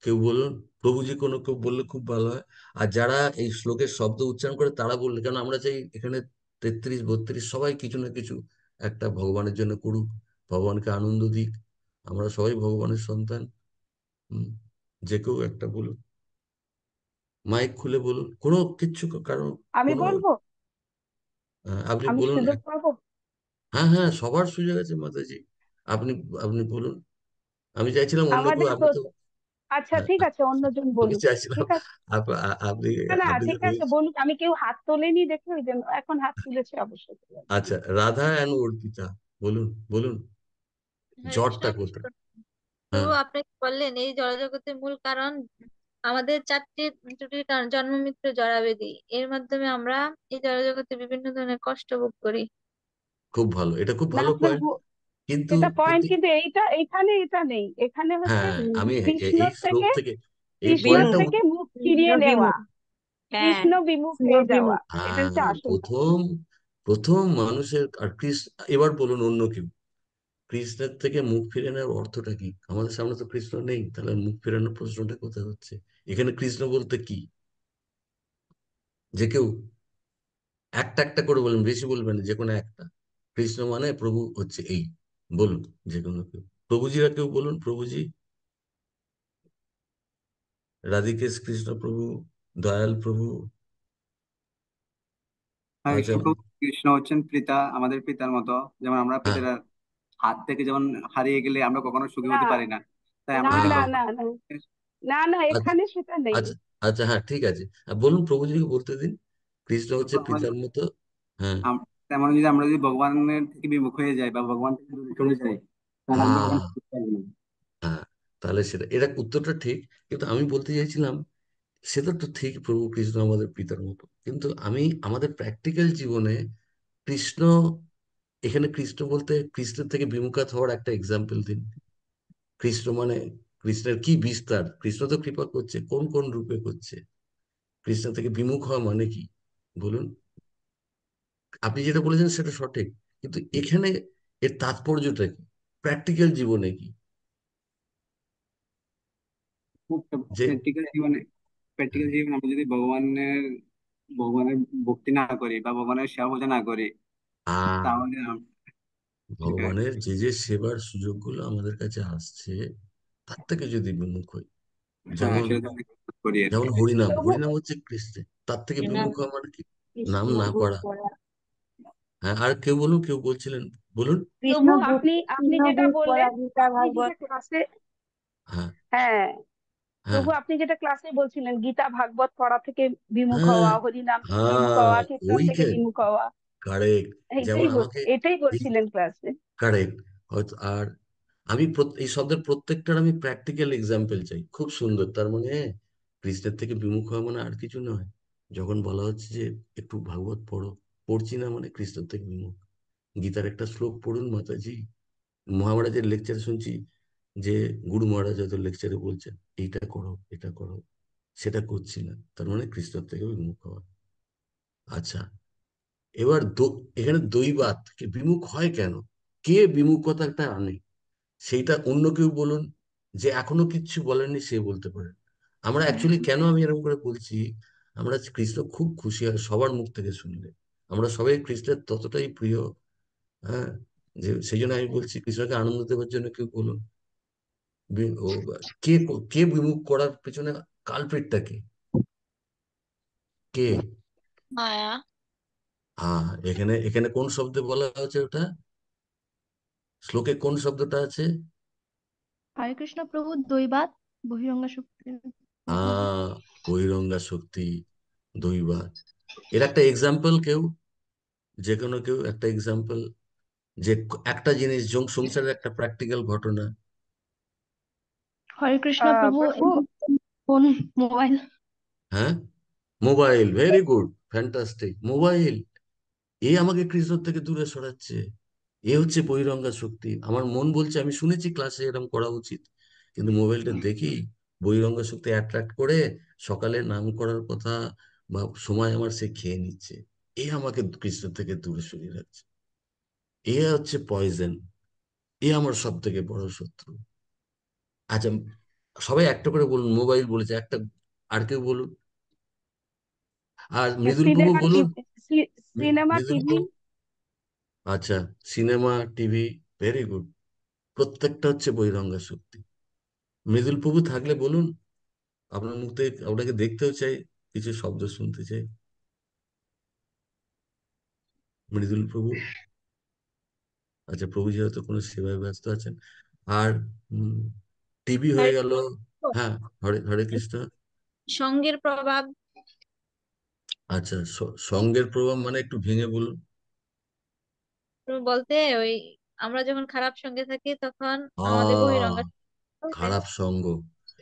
কেউ বলুন, প্রভুজি কোনো কেউ বললে খুব ভালো হয়। আর যারা এই শ্লোকের শব্দ উচ্চারণ করে তারা বললে, কারণ আমরা চাই এখানে 33-32 সবাই কিছু না কিছু একটা ভগবানের জন্য করুক, ভগবানকে আনন্দ দিক। আমরা সবাই ভগবানের সন্তান। হম যে কেউ একটা বলুন, মাইক খুলে বলুন, কোনো কিচ্ছু কারণ, আমি কোনো বলবো, আপনি আমি বলুন। সুযোগ পাবো। হ্যাঁ হ্যাঁ, সবার সুযোগ আছে মাতাজি। আপনি আপনি বলুন। আমি চাইছিলাম অন্য কেউ, আমাদের আপনি তো। আচ্ছা, হ্যাঁ, ঠিক আছে, অন্যজন আমি বলুক। চাইছিলাম ঠিক আছে, আপনি না না, আপনি ঠিক যদি। আছে বলুক। আমি কেউ হাত তোলেনি দেখে ওই জন্য, এখন হাত তুলেছে অবশ্যই বলবো। আচ্ছা, রাধা অ্যান্ড অর্পিতা, বলুন বলুন, হরে কৃষ্ণ জটটা কৃষ্ণ। কোথায়? প্রভু হ্যাঁ, আপনি বললেন এই জড়জগতের মূল কারণ আমাদের চারটি ত্রুটির কারণ, জন্ম মৃত্যু জরাবেদি, এর মাধ্যমে আমরা এই জড়জগতে বিভিন্ন ধরনের কষ্ট ভোগ করি। খুব ভালো, এটা খুব না ভালো পয়েন্ট। প্রভু, কিন্তু এটা পয়েন্ট, কিন্তু কিন্তু এখানে এটা নেই। এখানে হচ্ছে হ্যাঁ, আমি কৃষ্ণ এই শ্লোক থেকে, থেকে এই কৃষ্ণ পয়েন্টটা। থেকে মুখ ফিরিয়ে নেওয়া, হ্যাঁ, কৃষ্ণ বিমুখ হয়ে যাওয়া, এটা হচ্ছে হ্যাঁ, আসল কথা। প্রথম প্রথম মানুষের, আর কৃষ্ণ। এবার বলুন অন্য কেউ, কৃষ্ণের থেকে মুখ ফিরে নেওয়ার অর্থটা কি? আমাদের সামনে তো কৃষ্ণ নেই, তাহলে মুখ ফেরানোর প্রশ্নটা কোথায় হচ্ছে? এখানে কৃষ্ণ বলতে কি? যে কেউ একটা একটা করে বলবেন, বেশি বলবেন না, যে কোনো একটা। কৃষ্ণ মানে প্রভু হচ্ছে এই, বলুন, যে কোনো কেউ। প্রভুজিরা কেউ বলুন, প্রভুজি, রাধিকেশ কৃষ্ণ প্রভু। দয়াল প্রভু। হরে আচ্ছা। কৃষ্ণ প্রভু, কৃষ্ণ হচ্ছেন পিতা, আমাদের পিতার মতো। যেমন আমরা হ্যাঁ। পিতার হাত থেকে যেমন হারিয়ে গেলে আমরা কখনো সুখী না হতে পারি না, তাই না আমরা যদি হ্যাঁ। না ভগবান না না না না, আচ্ছা এখানে সেটা নেই। আচ্ছা আচ্ছা, হ্যাঁ ঠিক আছে। বলুন, প্রভুজিকে বলতে দিন। কৃষ্ণ হচ্ছে আমরা পিতার মতো। হ্যাঁ। তেমন যদি আমরা যদি ভগবানের থেকে বিমুখ হয়ে যাই বা ভগবান থেকে দূরে চলে যাই, তাহলে আমরা কখনো হ্যাঁ। সুখী পাবো না। হ্যাঁ, তাহলে সেটা, এটা উত্তরটা ঠিক। কিন্তু আমি বলতে চাইছিলাম, সেটা তো ঠিক, প্রভু কৃষ্ণ আমাদের পিতার মতো, কিন্তু আমি আমাদের প্র্যাকটিক্যাল জীবনে কৃষ্ণ, এখানে কৃষ্ণ বলতে কৃষ্ণের থেকে বিমুখাত হওয়ার একটা এক্সাম্পল দিন। কৃষ্ণ মানে, কৃষ্ণের কি বিস্তার, কৃষ্ণ তো কৃপা করছে, কোন কোন রূপে করছে, কৃষ্ণ থেকে বিমুখ হওয়া মানে কি বলুন। আপনি যেটা বলেছেন সেটা সঠিক, কিন্তু এখানে এর তাৎপর্যটা কি, প্র্যাকটিক্যাল জীবনে কি যে। প্র্যাকটিক্যাল জীবনে প্র্যাকটিক্যাল জীবনে আমরা যদি ভগবানের ভগবানের ভক্তি না করি বা ভগবানের সেবা পূজা না করি, আহ তাহলে হ্যাঁ, ভগবানের যে যে সেবার সুযোগগুলো আমাদের কাছে আসছে, তার থেকে যদি বিমুখ হই, হ্যাঁ, যেমন সেটা তো আমরা করি আর যেমন কি। হরিনাম, তবু হরিনাম হচ্ছে কৃষ্ণের, তার থেকে নাম বিমুখ হওয়া মানে কি, নাম কৃষ্ণ না বুক পড়া। করা, হ্যাঁ, আর কেউ বলুন, কেউ বলছিলেন, বলুন। কৃষ্ণ তবু বুক আপনি আপনি কৃষ্ণ যেটা বুক করা, বললেন, গীতা আপনি ভাগবত। যেটা ক্লাসে, হ্যাঁ। হ্যাঁ, হ্যাঁ। তবু আপনি যেটা ক্লাসে বলছিলেন, গীতা ভাগবত পড়া থেকে বিমুখ হ্যাঁ। হওয়া, হরিনাম থেকে বিমুখ হ্যাঁ, হওয়া, কীর্তন থেকে ওইখানে বিমুখ হওয়া, কারেক্ট। যেমন আমাকে এটাই এই, বলছিলেন ক্লাসে। কারেক্ট হয়তো। আর আমি এই শব্দের প্রত্যেকটার আমি প্র্যাকটিক্যাল এক্সাম্পল চাই, খুব সুন্দর। তার মানে কৃষ্ণের থেকে বিমুখ হওয়া মানে আর কিছু নয়। যখন বলা হচ্ছে যে একটু ভাগবত পড়ো, পড়ছি না মানে কৃষ্ণের থেকে বিমুখ। গীতার একটা শ্লোক পড়ুন মাতাজি, মহারাজের লেকচার শুনছি যে গুরু মহারাজ হয়তো লেকচারে বলছেন এইটা করো, এটা করো, সেটা করছি না, তার মানে কৃষ্ণের থেকে বিমুখ হওয়া। আচ্ছা, এবার এখানে দৈবাত কে বিমুখ হয় কেন, কে বিমুখতাটা আনে, সেইটা অন্য কেউ বলুন, যে এখনো কিচ্ছু বলেননি সে বলতে পারেন। আমরা অ্যাকচুয়ালি কেন আমি এরকম করে বলছি, আমরা কৃষ্ণ খুব খুশি হয় সবার মুখ থেকে শুনলে, আমরা সবাই কৃষ্ণের ততটাই প্রিয়। হ্যাঁ, যে সেই জন্য আমি বলছি, কৃষ্ণকে আনন্দ দেওয়ার জন্য কেউ বলুন। ও কে, কে বিমুখ করার পেছনে কালপ্রিটটা কে, কে? মায়া। হ্যাঁ, এখানে এখানে কোন শব্দে বলা হয়েছে ওটা, শ্লোকে কোন শব্দটা আছে? হরে কৃষ্ণ প্রভু, দৈবাত বহিরঙ্গা শক্তির প্রভাবে। বহিরঙ্গা শক্তি, দৈবাত। এর একটা এক্সাম্পল কেউ, যে কোনো কেউ একটা এক্সাম্পল, যে একটা জিনিস সংসারের একটা প্র্যাকটিক্যাল ঘটনা। হরে কৃষ্ণ প্রভু, প্রভু, ফোন, মোবাইল। হ্যাঁ, mobile, very good, fantastic, mobile. এ আমাকে কৃষ্ণ থেকে দূরে সরাচ্ছে, এ হচ্ছে বহিরঙ্গা শক্তি। আমার মন বলছে, আমি শুনেছি ক্লাসে এরকম করা উচিত, কিন্তু মোবাইলটা দেখি বহিরঙ্গা শক্তি অ্যাট্রাক্ট করে, সকালে নাম করার কথা বা সময় আমার সে খেয়ে নিচ্ছে, এ আমাকে কৃষ্ণ থেকে দূরে সরিয়ে রাখছে, এ হচ্ছে পয়জন, এ আমার সব থেকে বড় শত্রু। আচ্ছা, সবাই একটা করে বলুন, মোবাইল বলেছে একটা, আর কেউ বলুন, আর মৃদুল প্রভু সিনেমা বলুন। TV, cinema Mridul TV. প্রভু, আচ্ছা, সিনেমা, টিভি, ভেরি গুড, প্রত্যেকটা হচ্ছে বহিরঙ্গা শক্তি। মৃদুল প্রভু থাকলে বলুন, আপনার মুখ থেকে আপনাকে দেখতেও চাই, কিছু শব্দ শুনতে চাই। মৃদুল প্রভু, আচ্ছা, প্রভু যেহেতু কোনো সেবায় ব্যস্ত আছেন। আর টিভি হয়ে হরে গেল। হ্যাঁ, হরে হরে কৃষ্ণ। সঙ্গের প্রভাব আচ্ছা, সঙ্গের প্রভাব মানে একটু ভেঙে বলুন। বলতে ওই আমরা যখন খারাপ সঙ্গে থাকি তখন আমাদের আহ বহিরঙ্গ বলতে খারাপ সঙ্গ,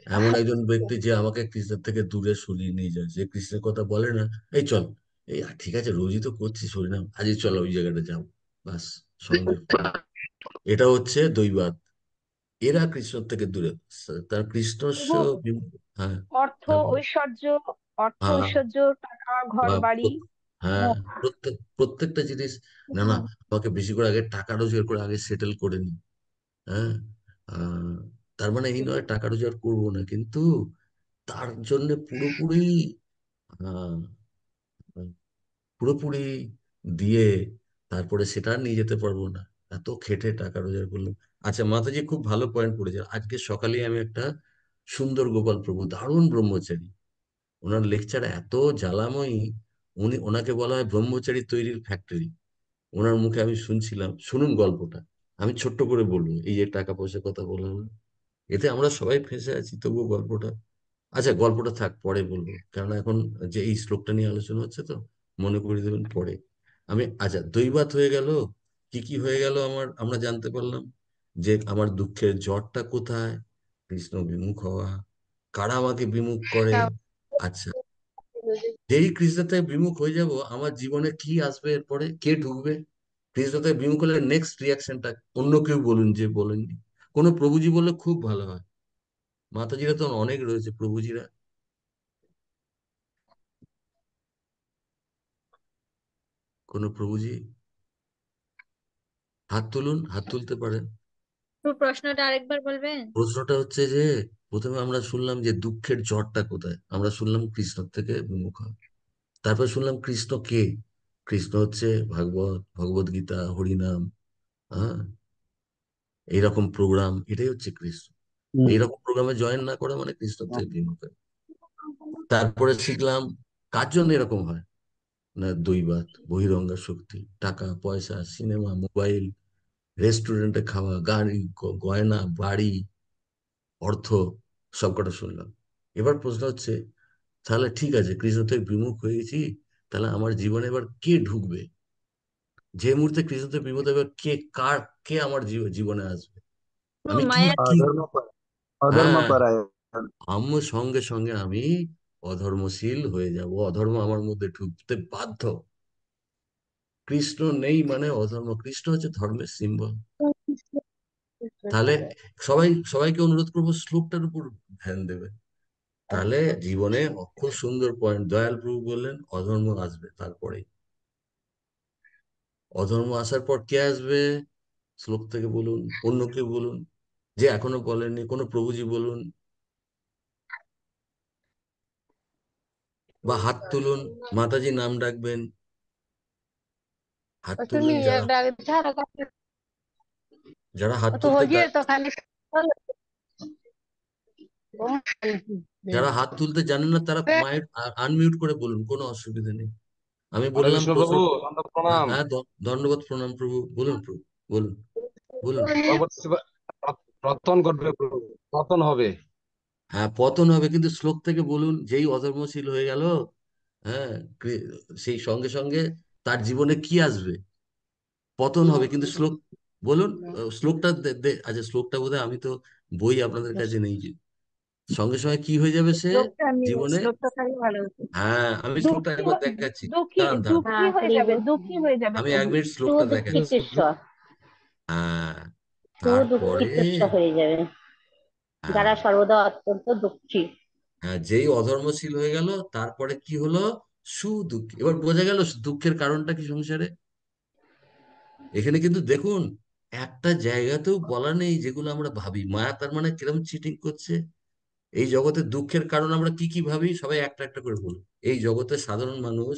এমন একজন ব্যক্তি যে আমাকে কৃষ্ণের থেকে দূরে সরিয়ে নিয়ে যায়, যে কৃষ্ণের কথা বলে না, এই চল, এই ঠিক আছে রোজই তো করছিস হরিনাম, আজই চল ওই জায়গাটা যাও, বাস, সঙ্গের প্রভাব। এটা হচ্ছে দৈবাত, এরা কৃষ্ণ থেকে দূরে, তার কৃষ্ণস্য প্রভু, হ্যাঁ। অর্থ হ্যাঁ, বলুন। ঐশ্বর্য, অর্থ হ্যাঁ। ঐশ্বর্য, টাকা, ঘর বা বাড়ি, হ্যাঁ, মুখ। প্রত্যেকটা জিনিস, না না, আমাকে বেশি করে আগে টাকা রোজগার করে আগে সেটেল করে নি। হ্যাঁ। আহ, তার মানে এই নয় টাকা রোজগার করবো না, কিন্তু তার জন্য পুরোপুরি, আহ, পুরোপুরি দিয়ে তারপরে সেটা আর নিয়ে যেতে পারবো না, এত খেটে টাকা রোজগার করলাম। আচ্ছা, মাতাজি খুব ভালো পয়েন্ট করেছে। আজকে সকালে আমি একটা সুন্দর গোপাল প্রভু, দারুণ ব্রহ্মচারী, ওনার লেকচার এত জ্বালাময়ী। ওনাকে বলা হয় ব্রহ্মচারী তৈরির ফ্যাক্টরি। ওনার মুখে আমি শুনছিলাম, শুনুন গল্পটা। আমি ছোট্ট করে বলবো, এই যে টাকা পয়সার কথা বললাম না, এতে আমরা সবাই ফেঁসে আছি, তবুও গল্পটা, আচ্ছা গল্পটা থাক, পরে বলবো, কারণ এখন যে এই শ্লোকটা নিয়ে আলোচনা হচ্ছে তো, মনে করিয়ে দেবেন পরে। আচ্ছা, দৈবাত হয়ে গেল, কি কি হয়ে গেল আমরা জানতে পারলাম যে আমার দুঃখের জড়টা কোথায়, কৃষ্ণ বিমুখ হওয়া। কারা আমাকে বিমুখ করে? আচ্ছা, যেই কৃষ্ণ থেকে বিমুখ হয়ে যাব, আমার জীবনে কি আসবে এরপরে, কে ঢুকবে? কৃষ্ণ থেকে বিমুখ হলে নেক্সট রিয়াকশনটা, অন্য কেউ বলুন যে বলেননি, কোনো প্রভুজি বললে খুব ভালো হয়। মাতাজিরা তো অনেক রয়েছে, প্রভুজিরা। কোনো প্রভুজি হাত তুলুন, হাত তুলতে পারেন। তো প্রশ্নটা আরেকবার বলবেন? প্রশ্নটা হচ্ছে যে, প্রথমে আমরা শুনলাম যে দুঃখের জড়টা কোথায়, আমরা শুনলাম কৃষ্ণ থেকে বিমুখ হয়। তারপর শুনলাম কৃষ্ণ কে? কৃষ্ণ হচ্ছে ভগবত গীতা, হরিনাম, হ্যাঁ, এইরকম প্রোগ্রাম, এটাই হচ্ছে কৃষ্ণ। এইরকম প্রোগ্রামে জয়েন না করা মানে কৃষ্ণ থেকে বিমুখ হয়। তারপরে শিখলাম কার জন্য এরকম হয়, না দৈবাত, বহিরঙ্গা শক্তি, টাকা পয়সা, সিনেমা, মোবাইল, রেস্টুরেন্টে খাওয়া, গাড়ি, গয়না, বাড়ি, অর্থ, সবকটা শুনলাম। এবার প্রশ্ন হচ্ছে, তাহলে ঠিক আছে, কৃষ্ণ থেকে বিমুখ হয়ে গেছি, তাহলে আমার জীবনে এবার কে ঢুকবে? যে মুহূর্তে কৃষ্ণ থেকে বিমুখ হবে, এবার কে আমার জীবনে আসবে? তো আমি কি মায়া কি হ্যাঁ, অধর্মপরায়ণ। সঙ্গে সঙ্গে আমি অধর্মশীল হয়ে যাব, অধর্ম আমার মধ্যে ঢুকতে বাধ্য। কৃষ্ণ নেই মানে অধর্ম, কৃষ্ণ হচ্ছে ধর্মের সিম্বল। তাহলে সবাইকে অনুরোধ করবো শ্লোকটার উপর ধ্যান দেবে, তাহলে জীবনে খুব সুন্দর পয়েন্ট। দয়াল প্রভু বললেন অধর্ম আসবে, তারপরে অধর্ম আসার পর কে আসবে? শ্লোক থেকে বলুন, অন্য কেউ বলুন, যে এখনো বলেননি, কোনো প্রভুজি বলুন, বা হাত তুলুন, মাতাজি নাম ডাকবেন, হাত তুমি তুললেন যারা, যারা হাত তো তুলতে হয়ে তো খালি যারা হাত তুলতে জানেন না, তারা মায়ের আনমিউট করে বলুন, কোনো অসুবিধা নেই। আমি হরে বললাম কৃষ্ণ প্রশ্ন। প্রভু, দণ্ড হ্যাঁ প্রণাম। হ্যাঁ, দণ্ডবোধ প্রণাম প্রভু, বলুন প্রভু, বলুন বলুন। পতন ঘটবে প্রভু, পতন হবে। হ্যাঁ, পতন হবে, কিন্তু শ্লোক থেকে বলুন, যেই অধর্মশীল হয়ে গেল, হ্যাঁ, সেই সঙ্গে সঙ্গে তার জীবনে কি আসবে? পতন হবে, কিন্তু শ্লোক বলুন। শ্লোকটা আচ্ছা, শ্লোকটা বোধহয়, আমি তো বই আপনাদের কাছে নেই যে, সঙ্গে সঙ্গে কি হয়ে যাবে সে শ্লোকটা নিয়ে জীবনে? শ্লোকটা খালি ভালো হতো। হ্যাঁ, আমি শ্লোকটা দুঃখী একবার দেখাচ্ছি। দুঃখী দাঁড়ান দাঁড়ান, দুঃখী হয়ে যাবে, দুঃখী হয়ে যাবে আমি এক প্রভু। মিনিট শ্লোকটা দেখাচ্ছি। সুদুঃখিতেশ্বর হ্যাঁ, তারপরে সুদুঃখিতেশ্বর হয়ে যাবে, যারা হ্যাঁ, সর্বদা অত্যন্ত দুঃখী। হ্যাঁ, যেই অধর্মশীল হয়ে গেল, তারপরে কি হলো? সুদুঃখ। এবার বোঝা গেল দুঃখের কারণটা কি সংসারে। এখানে কিন্তু দেখুন, একটা জায়গাতেও বলা নেই যেগুলো আমরা ভাবি, মায়া তার মানে কিরম চিটিং করছে। এই জগতে দুঃখের কারণ আমরা কি কি ভাবি, সবাই একটা একটা করে বলুন। এই জগতে সাধারণ মানুষ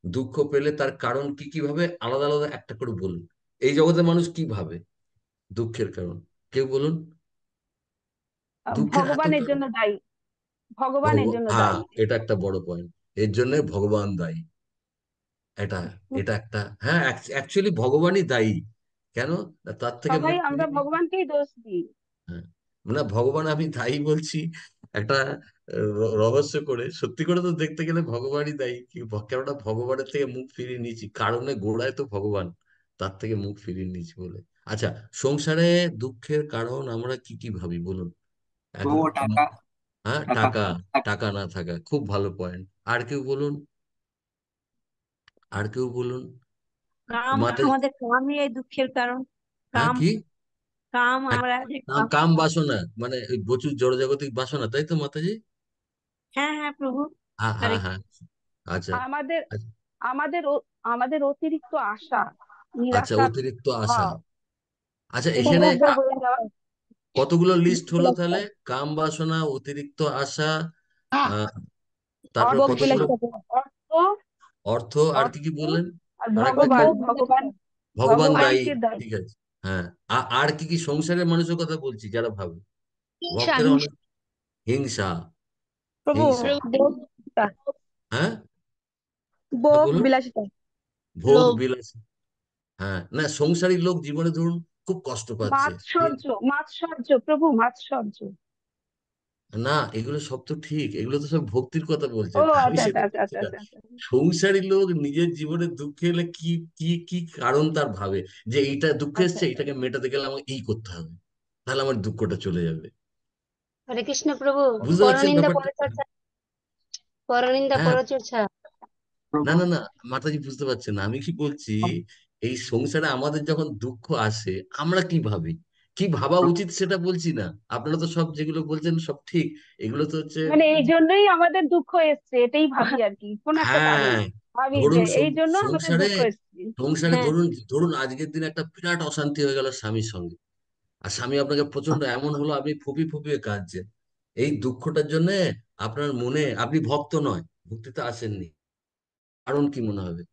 দুঃখ পেলে তার কারণ কি কি ভাবে, আলাদা আলাদা একটা করে বলুন। এই জগতে মানুষ কি ভাবে দুঃখের কারণ, কেউ বলুন। দুঃখের এত ভগবানের কারণ। জন্য দায়ী, ভগবানের জন্য হ্যাঁ, দায়ী। এটা একটা বড় পয়েন্ট। এর জন্য ভগবান দায়ী। এটা এটা একটা, হ্যাঁ, অ্যাকচুয়ালি ভগবানই দায়ী। কেন? না, তার থেকে সবাই মুখ আমরা ফিরিয়ে নিই। ভগবানকেই দোষ দিই। হ্যাঁ, না ভগবান আমি দায়ী বলছি একটা রহস্য করে, সত্যি করে তো দেখতে গেলে ভগবানই দায়ী, কেননা ভগবানের থেকে মুখ ফিরিয়ে নিয়েছি, কারণে গোড়ায় তো ভগবান, তার থেকে মুখ ফিরিয়ে নিয়েছি বলে। আচ্ছা, সংসারে দুঃখের কারণ আমরা কি কি ভাবি বলুন। এখন প্রভু টাকা, হ্যাঁ, টাকা টাকা, টাকা না থাকা, খুব ভালো পয়েন্ট। আর কেউ বলুন, আর কেউ বলুন। কাম, মাতা, আমাদের কামই এই দুঃখের কারণ। হ্যাঁ কাম, কি? কাম হ্যাঁ, আমরা যে কাম। কাম বাসনা, মানে ওই প্রচুর জড়জাগতিক বাসনা, তাই তো মাতাজি? হ্যাঁ হ্যাঁ প্রভু। হ্যাঁ হরে হ্যাঁ হ্যাঁ, আচ্ছা আমাদের আচ্ছা। আমাদের আমাদের অতিরিক্ত আশা, আচ্ছা, নিরাশার অতিরিক্ত আশা। ভাব, আচ্ছা, এখানে উপভোগ্য হয়ে যাওয়া। কতগুলো লিস্ট হলো তাহলে? কাম বাসনা, অতিরিক্ত আশা, আহ তারপর অর্থ, কতগুলো? অর্থ, অর্থ, আর কি অর্থ কি বললেন? আর আরেকটা কি? ভগবান, ভগবান, ভগবান দায়ী, ভগবানকে দায়ী। ঠিক আছে। হ্যাঁ, আর কি কি? সংসারের মানুষের কথা বলছি, যারা ভাবে, হিংসা ভক্তেরা হিংসা। অনেক, হিংসা, প্রভু, হিংসা। বিলাসিতা হ্যাঁ, হ্যাঁ ভোগ বলুন। বিলাসিতা ভোগ লোভ বিলাসী, হ্যাঁ, না সংসারী লোক জীবনে ধরুন খুব কষ্ট পাচ্ছে, মাৎসর্য, মাৎসর্য প্রভু, মাৎসর্য। না এগুলো সব তো ঠিক, এগুলো তো সব ভক্তির কথা ও বলছেন, আমি আচ্ছা আচ্ছা সেটা আচ্ছা বলছি আচ্ছা না। আচ্ছা আচ্ছা। সংসারী লোক নিজের জীবনে দুঃখে এলে কি কি কি কারণ তার ভাবে, যে এইটা দুঃখ আচ্ছা এসছে, আচ্ছা এটাকে মেটাতে গেলে আমাকে এই করতে হবে, তাহলে আমার দুঃখটা চলে যাবে। হরে কৃষ্ণ প্রভু। বুঝতে পারছেন পরনিন্দা ব্যাপারটা? পরচর্চা, পরনিন্দা হ্যাঁ, পরচর্চা। না না না, মাতাজি বুঝতে পারছেন না আমি কি বলছি। এই সংসারে আমাদের যখন দুঃখ আসে, আমরা কি ভাবি, কি ভাবা উচিত সেটা বলছি না। আপনারা তো সব যেগুলো বলছেন সব ঠিক, এগুলো তো হচ্ছে, মানে এই জন্যই আমাদের দুঃখ এসছে, এটাই ভাবি আর কি, কোন একটা কারণ হ্যাঁ ভাবি যে ধরুন এই জন্য আমাদের সংসারে, দুঃখ এসছে। সংসারে হ্যাঁ, ধরুন ধরুন আজকের দিনে একটা বিরাট অশান্তি হয়ে গেল স্বামীর সঙ্গে, আর স্বামী আপনাকে প্রচন্ড এমন হলো, আপনি ফুপিয়ে ফুপিয়ে কাঁদছেন। এই দুঃখটার জন্য আপনার মনে, আপনি ভক্ত নয়, ভক্তিতে আসেননি, কারণ কি মনে হবে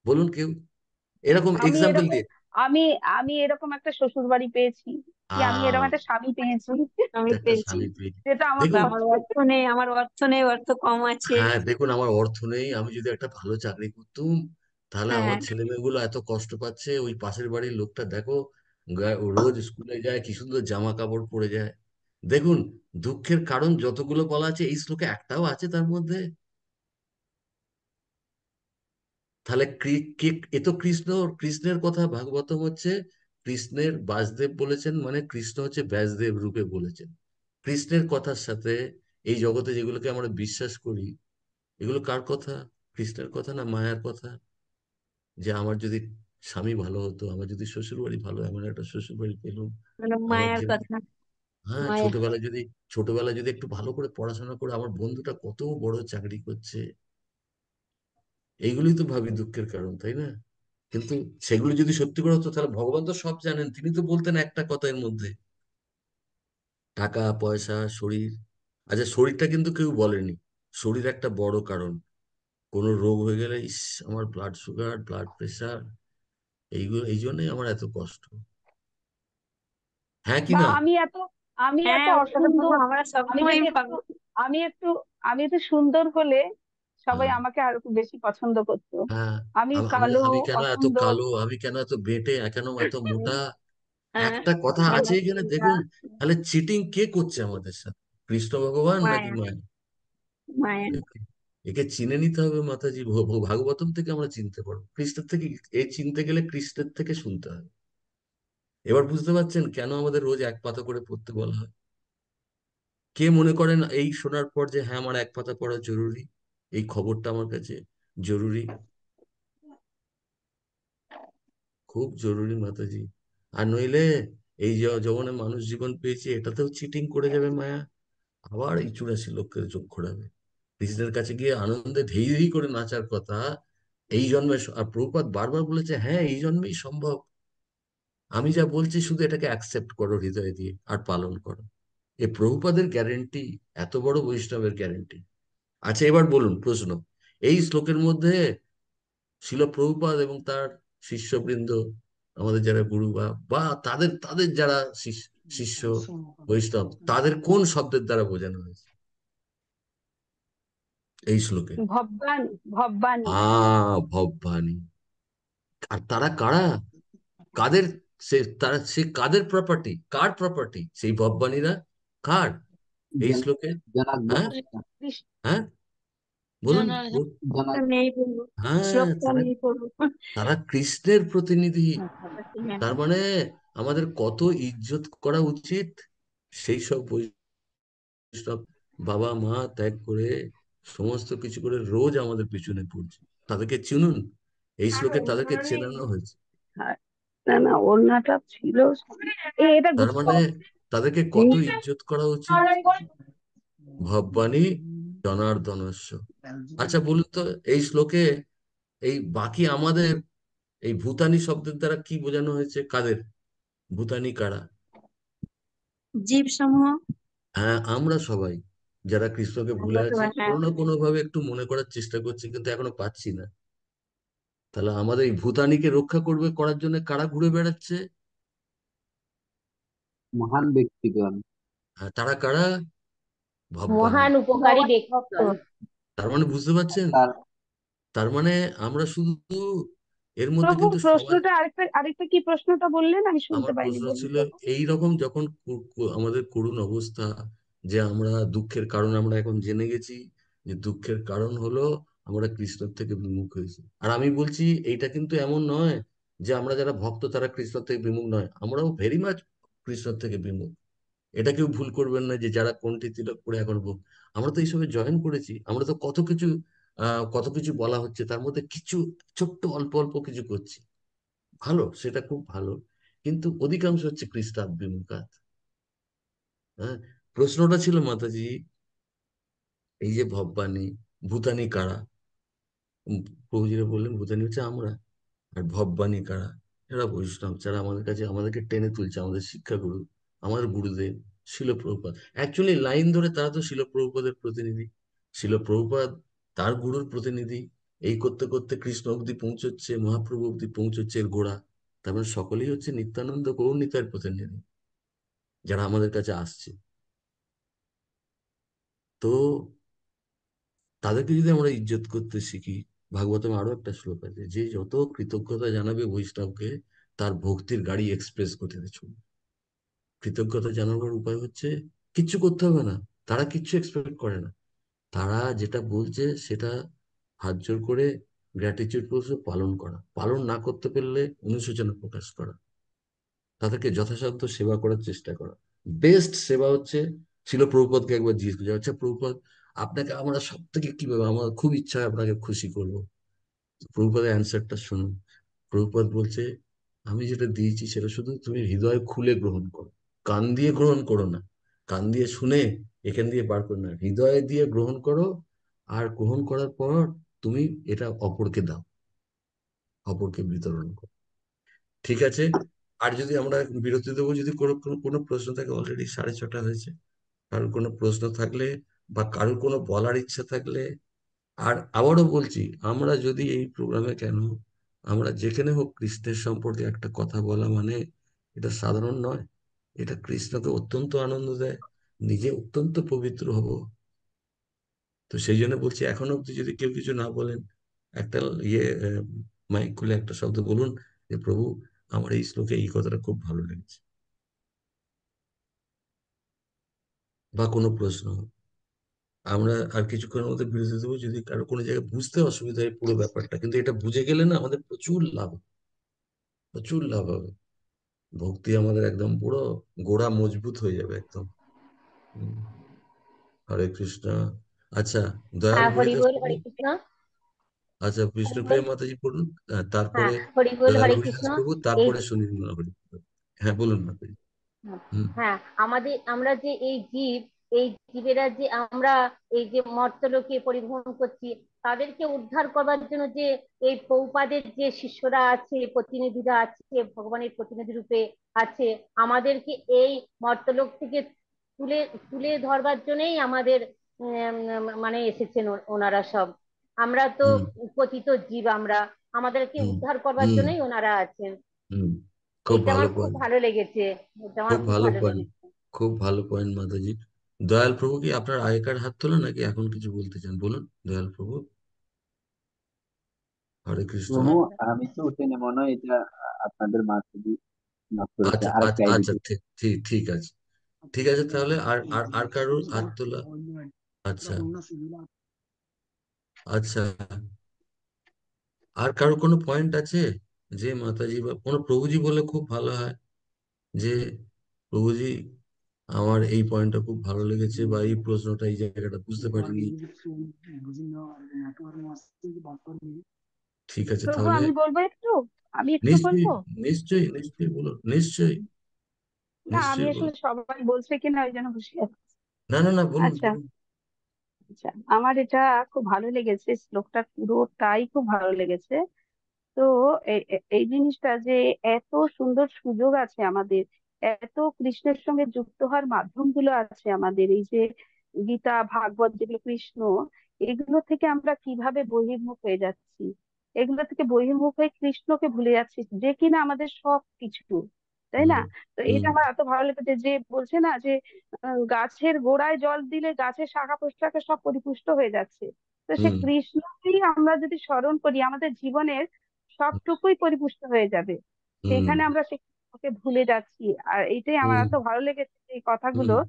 বলুন কেউ, এরকম আমি এক্সাম্পল এরকম দিয়ে। আমি আমি এরকম একটা শ্বশুর বাড়ি পেয়েছি, কি আমি এরকম আহ একটা স্বামী পেয়েছি আমি একটা পেয়েছি। স্বামী পেয়েছি, যেটা আমার কিন্তু দেখুন, আমার পছন্দ। অর্থ নেই, আমার অর্থ নেই, অর্থ কম আছে। হ্যাঁ দেখুন আমার অর্থ নেই, আমি যদি একটা ভালো চাকরি করতুম, তাহলে হ্যাঁ, আমার ছেলে মেয়েগুলো এত কষ্ট পাচ্ছে, ওই পাশের বাড়ির লোকটা দেখো রোজ স্কুলে যায়, কি সুন্দর জামা কাপড় পরে যায়। দেখুন দুঃখের কারণ যতগুলো বলা আছে, এই শ্লোকে একটাও আছে তার মধ্যে? তাহলে এ তো কৃষ্ণ, কৃষ্ণের কথা ভাগবতম হচ্ছে, কৃষ্ণের বাসদেব বলেছেন, মানে কৃষ্ণ হচ্ছে ব্যাসদেব রূপে বলেছেন। কৃষ্ণের কথার সাথে এই জগতে যেগুলোকে আমরা বিশ্বাস করি, এগুলো কার কথা? কৃষ্ণের কথা না মায়ার কথা? যে আমার যদি স্বামী ভালো হতো, আমার যদি শ্বশুর বাড়ি ভালো, এমন একটা শ্বশুর বাড়ি পেলুম, মানে আমার মায়ের যে, কথা। হ্যাঁ মায়া। ছোটবেলায় যদি একটু ভালো করে পড়াশোনা করে আমার বন্ধুটা কত বড় চাকরি করছে, এইগুলোই তো ভাবি দুঃখের কারণ, তাই না? কিন্তু সেগুলো যদি সত্যি করে হতো, তাহলে ভগবান তো সব জানেন, তিনি তো বলতেন একটা কথা এর মধ্যে, টাকা পয়সা শরীর। আচ্ছা শরীরটা কিন্তু কেউ বলেনি, শরীর একটা বড় কারণ। কোনো রোগ হয়ে গেলে, ইস আমার ব্লাড সুগার, ব্লাড প্রেশার, এইগুলো, এই জন্যই আমার এত কষ্ট, হ্যাঁ কি বা না? আমি এত হ্যাঁ, ওটা প্রভু, অসুন্দর, আমরা আমি সবসময় যদি একটু আমি একটু আমি একটু সুন্দর হলে সবাই হ্যাঁ, আমাকে আরো একটু বেশি পছন্দ করতো। হ্যাঁ, আমি আমি আমি কালো, আমি কেন এত অসুন্দর। কালো, আমি কেন এত বেঁটে, কেন এত মোটা? হ্যাঁ, একটা কথা আছে আমার এখানে চিন্তা। দেখুন, তাহলে চিটিং কে করছে আমাদের সাথে, কৃষ্ণ ভগবান নাকি মায়া, মায়া? মায়া। একে একে চিনে নিতে হবে মাতাজি, ভাগবতম থেকে আমরা চিনতে পারবো, কৃষ্ণের থেকে, এই চিনতে গেলে কৃষ্ণের থেকে শুনতে হবে। এবার বুঝতে পারছেন কেন আমাদের রোজ এক পাতা করে পড়তে বলা হয়? কে মনে করেন এই শোনার পর যে হ্যাঁ আমার এক পাতা পড়া জরুরি, এই খবরটা আমার কাছে জরুরি, খুব জরুরি মাতাজি। আর নইলে এই যে যৌবনে মানুষ জীবন পেয়েছি, এটাতেও চিটিং করে যাবে মায়া, আবার এই 84 লক্ষের চোখ ঘোরাবে। কৃষ্ণের কাছে গিয়ে আনন্দে ধেই ধেই করে নাচার কথা, এই জন্মে আর প্রভুপাদ বারবার বলেছে হ্যাঁ এই জন্মেই সম্ভব। আমি যা বলছি শুধু এটাকে অ্যাকসেপ্ট করো হৃদয় দিয়ে, আর পালন করো। এ প্রভুপাদের গ্যারেন্টি, এত বড় বৈষ্ণবের গ্যারেন্টি। আচ্ছা এবার বলুন প্রশ্ন, এই শ্লোকের মধ্যে শিল প্রভুপাদ এবং তার শিষ্যবৃন্দ, আমাদের যারা গুরু বা তাদের তাদের যারা শিষ্য বৈষ্ণব, তাদের কোন শব্দের দ্বারা বোঝানো হয়েছে এই শ্লোকে? ভববানী, ভববানী। ভববানী। আর তারা কারা, কাদের, সে কাদের প্রপার্টি, কার প্রপার্টি সেই ভববানীরা, কার এই শ্লোকে? হ্যাঁ, কৃষ্ণ। হ্যাঁ বলুন তো নেই প্রভু, হ্যাঁ শ্লোকটা তারা, নেই প্রভু। তারা কৃষ্ণের প্রতিনিধি। তার মানে আমাদের কত ইজ্জত করা উচিত সেই সব বৈষ্ণব, বাবা মা ত্যাগ করে সমস্ত কিছু করে রোজ আমাদের পিছনে পড়ছে, তাদেরকে চিনুন, এই শ্লোকে তাদেরকে চেনানো হয়েছে। হ্যাঁ, না না, ওড়নাটা ছিল। এটা তার গুচ্ছ। মানে তাদেরকে কত ইজ্জত করা উচিত, ভববানী জনার্দনস্য। আচ্ছা বলুন তো এই শ্লোকে, এই বাকি আমাদের এই ভূতানি শব্দের দ্বারা কি বোঝানো হয়েছে, কাদের ভূতানি কারা? জীব সমূহ। হ্যাঁ আমরা সবাই যারা কৃষ্ণকে ভুলে আমরা তো, আছি, হ্যাঁ। কোনো না কোনো ভাবে একটু মনে করার চেষ্টা করছি, কিন্তু এখনো পাচ্ছি না। তাহলে আমাদের এই ভূতানিকে রক্ষা করবে, করার জন্য কারা ঘুরে বেড়াচ্ছে? মহান ব্যক্তিগণ। তারা কারা? ভববানী। মহান উপকারী ব্যক্তিগণ। তার মানে বুঝতে পারছেন, তার তার মানে আমরা শুধু এর মধ্যে প্রভু কিন্তু সবাই। প্রশ্নটা আরেকটা আরেকটা কি প্রশ্নটা বললেন, আমি শুনতে আমার পাইনি, প্রশ্ন বলুন ছিল প্রভু। এই রকম, যখন আমাদের করুণ অবস্থা, যে আমরা দুঃখের কারণ আমরা এখন জেনে গেছি, যে দুঃখের কারণ হলো আমরা কৃষ্ণর থেকে বিমুখ হয়েছি। আর আমি বলছি এইটা কিন্তু এমন নয় যে আমরা যারা ভক্ত তারা কৃষ্ণর থেকে বিমুখ নয়, আমরাও ভেরি মাচ কৃষ্ণর থেকে বিমুখ। এটা কেউ ভুল করবেন না, যে যারা কোনটি তিলক করে এখন আমরা তো এইসবে জয়েন করেছি, আমরা তো কত কিছু বলা হচ্ছে, তার মধ্যে কিছু ছোট্ট অল্প অল্প কিছু করছি, ভালো, সেটা খুব ভালো। কিন্তু অধিকাংশ হচ্ছে খ্রিস্টাব্দিমুখাত। হ্যাঁ, প্রশ্নটা ছিল মাতাজি, এই যে ভববানী, ভূতানি কারা? প্রভুজিরা বললেন ভূতানি হচ্ছে আমরা, আর ভববানী কারা? এরা বৈষ্ণব, যারা আমাদের কাছে আমাদেরকে টেনে তুলছে, আমাদের শিক্ষাগুরু, আমাদের গুরুদেব শিল প্রভুপাদ। অ্যাকচুয়ালি লাইন ধরে তারা তো শিল প্রভুপাদের প্রতিনিধি, শিল প্রভুপাদ তার গুরুর প্রতিনিধি। এই করতে করতে কৃষ্ণ অবধি পৌঁছচ্ছে, মহাপ্রভু অবধি পৌঁছচ্ছে এর গোড়া। তার মানে সকলেই হচ্ছে নিত্যানন্দ গৌরনিতাইয়ের প্রতিনিধি যারা আমাদের কাছে আসছে। তো তাদেরকে যদি আমরা ইজ্জত করতে শিখি, ভাগবতমে আরো একটা শ্লোক আছে, যে যত কৃতজ্ঞতা জানাবে বৈষ্ণবকে, তার ভক্তির গাড়ি এক্সপ্রেস গতিতে চলবে। কৃতজ্ঞতা জানাবার উপায় হচ্ছে কিচ্ছু করতে হবে না, তারা কিচ্ছু এক্সপেক্ট করে না, তারা যেটা বলছে সেটা হাত জোর করে গ্র্যাটিটিউড পালন করা, পালন না করতে পারলে অনুশোচনা প্রকাশ করা, তাদেরকে যথাসাধ্য সেবা করার চেষ্টা করা। বেস্ট সেবা হচ্ছে, ছিল প্রভুপদকে একবার জিজ্ঞেস করছে, আচ্ছা প্রভুপদ, আপনাকে আমরা সব থেকে কিভাবে, আমার খুব ইচ্ছা হয় আপনাকে খুশি করব। প্রভুপদের অ্যান্সারটা শুনুন। প্রভুপদ বলছে, আমি যেটা দিয়েছি সেটা শুধু তুমি হৃদয় খুলে গ্রহণ করো, কান দিয়ে গ্রহণ করো না, কান দিয়ে শুনে এখান দিয়ে বার করো না, হৃদয় দিয়ে গ্রহণ করো। আর গ্রহণ করার পর তুমি এটা অপরকে দাও, অপরকে বিতরণ করো। ঠিক আছে, আর যদি আমরা বিরতি দেবো, যদি কোনো কোনো কোনো প্রশ্ন থাকে, অলরেডি 6:30 হয়েছে, কারোর কোনো প্রশ্ন থাকলে বা কারোর কোনো বলার ইচ্ছা থাকলে। আর আবারও বলছি, আমরা যদি এই প্রোগ্রামে কেন, আমরা যেখানে হোক কৃষ্ণের সম্পর্কে একটা কথা বলা মানে এটা সাধারণ নয়, এটা কৃষ্ণকে অত্যন্ত আনন্দ দেয়, নিজে অত্যন্ত পবিত্র হব। তো সেই জন্য বলছি, এখনো অব্দি যদি কেউ কিছু না বলেন, একটা ইয়ে মাইক খুলে একটা শব্দ বলুন, যে প্রভু আমার এই শ্লোকে এই কথাটা খুব ভালো লেগেছে, বা কোনো প্রশ্ন। আমরা আর কিছুক্ষণের মধ্যে বিরতি দেবো, যদি কারো কোনো জায়গায় বুঝতে অসুবিধা হয় পুরো ব্যাপারটা, কিন্তু এটা বুঝে গেলে না আমাদের প্রচুর লাভ, প্রচুর লাভ হবে। ভক্তি আমাদের একদম পুরো গোড়া মজবুত হয়ে যাবে একদম। হুম, হরে কৃষ্ণ। আচ্ছা, দয়াল হ্যাঁ, হরি হরিদাস বল, প্রভু। হরে কৃষ্ণ। আচ্ছা, হরি বল। বিষ্ণুপ্রিয়া মাতাজি পড়ুন, হ্যাঁ, তারপরে হরি বল, দয়াল হরে হরিদাস কৃষ্ণ। প্রভু, এই তারপরে সুনীল হরি। হ্যাঁ বলুন মাতাজি। হুম হ্যাঁ, আমরা যে এই জীব, এই জীবেরা যে আমরা এই যে মর্ত্যলোকে পরিভ্রমণ করছি, তাদেরকে উদ্ধার করবার জন্য যে এই প্রভুপাদের যে শিষ্যরা আছে, প্রতিনিধিরা আছে, ভগবানের প্রতিনিধি রূপে আছে, আমাদেরকে এই মর্ত্যলোক থেকে তুলে তুলে ধরবার জন্যই আমাদের মানে এসেছেন ওনারা সব। আমরা তো হুম পতিত জীব, আমাদেরকে হুম উদ্ধার করবার হুম জন্যই ওনারা আছেন। হুম খুব এটা ভালো আমার খুব পয়েন্ট, ভালো লেগেছে, এটা আমার খুব খুব ভালো ভালো পয়েন্ট, লেগেছে। খুব ভালো পয়েন্ট মাতাজি। দয়াল প্রভু, কি আপনার আগেকার হাত তোলা নাকি এখন কিছু বলতে চান? বলুন দয়াল প্রভু। হরে কৃষ্ণ। প্রভু, আমি তো উঠিনি, মনে হয় এটা আপনাদের মাতাজি নক করেছে, আচ্ছা আরেকটা আচ্ছা আচ্ছা, আইডিতে। ঠিক ঠিক ঠিক আছে, ঠিক আছে, তাহলে আর আর আর কারোর হাত তোলা? আচ্ছা আচ্ছা, আর কারো কোনো পয়েন্ট আছে? যে মাতাজি বা কোনো প্রভুজি বলে খুব ভালো হয়, যে প্রভুজি আমার এই পয়েন্টটা খুব ভালো লেগেছে, বা এই প্রশ্নটা, এই জায়গাটা বুঝতে পারিনি। ঠিক আছে প্রভু তাহলে। আমি বলবো একটু, আমি একটু নিশ্চয়ই বলবো। নিশ্চয়ই নিশ্চয়ই বলুন, নিশ্চয়ই না, আমি নিশ্চয়ই আসলে বলুন। সবাই বলছে কিনা ওই জন্য বসে আছি। না না না, বলুন আচ্ছা বলুন। আচ্ছা, আমার এটা খুব ভালো লেগেছে, শ্লোকটা পুরোটাই খুব ভালো লেগেছে। তো এই জিনিসটা যে এত সুন্দর সুযোগ আছে আমাদের, এত কৃষ্ণের সঙ্গে যুক্ত হওয়ার মাধ্যমগুলো আছে আমাদের, এই যে গীতা ভাগবত যেগুলো কৃষ্ণ, এগুলো থেকে আমরা কিভাবে বহির্মুখ হয়ে যাচ্ছি, এগুলো থেকে বহির্মুখ হয়ে কৃষ্ণকে ভুলে যাচ্ছি, যে কিনা আমাদের সব কিছু, তাই হুম না? তো হুম এটা আমার এত ভালো লেগেছে, যে বলছে না যে গাছের গোড়ায় জল দিলে গাছের শাখা প্রশাখা সব পরিপুষ্ট হয়ে যাচ্ছে, তো সে হুম কৃষ্ণকেই আমরা যদি স্মরণ করি আমাদের জীবনের সবটুকুই পরিপুষ্ট হয়ে যাবে। হুম সেখানে আমরা সে কৃষ্ণকে ভুলে যাচ্ছি। আর এইটাই আমার হুম এত ভালো লেগেছে এই কথাগুলো, হুম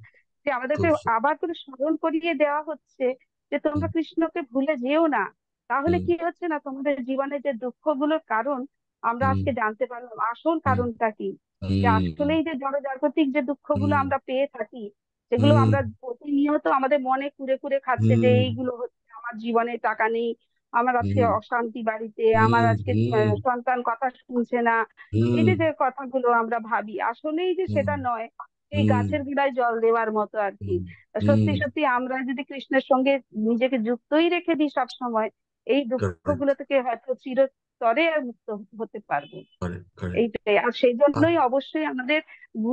যে আমাদেরকে খুব আবার করে স্মরণ করিয়ে দেওয়া হচ্ছে যে তোমরা হুম কৃষ্ণকে ভুলে যেও না। তাহলে হুম কি হচ্ছে না, তোমাদের জীবনে যে দুঃখগুলোর কারণ আমরা হুম আজকে জানতে পারলাম আসল হুম কারণটা কি। যে হুম আসলেই যে জড়জাগতিক যে দুঃখগুলো হুম আমরা পেয়ে থাকি, সেগুলো হুম আমরা প্রতিনিয়ত আমাদের মনে কুরে কুরে খাচ্ছে যে হুম এইগুলো হচ্ছে, আমার জীবনে টাকা নেই, আমার আজকে হুম অশান্তি বাড়িতে, আমার হুম আজকে হুম সন্তান কথা শুনছে না। এই হুম যে যে কথাগুলো আমরা ভাবি, আসলেই যে হুম সেটা নয়, এই হুম গাছের গোড়ায় জল দেওয়ার মতো আর কি। হুম সত্যি হুম সত্যি আমরা যদি কৃষ্ণের সঙ্গে নিজেকে যুক্তই রেখে দিই সব সময়, এই কারেক্ট দুঃখগুলো থেকে হয়তো চিরতরে আর মুক্ত হতে পারবো। কারেক্ট কারেক্ট এইটাই। আর সেই জন্যই অবশ্যই আমাদের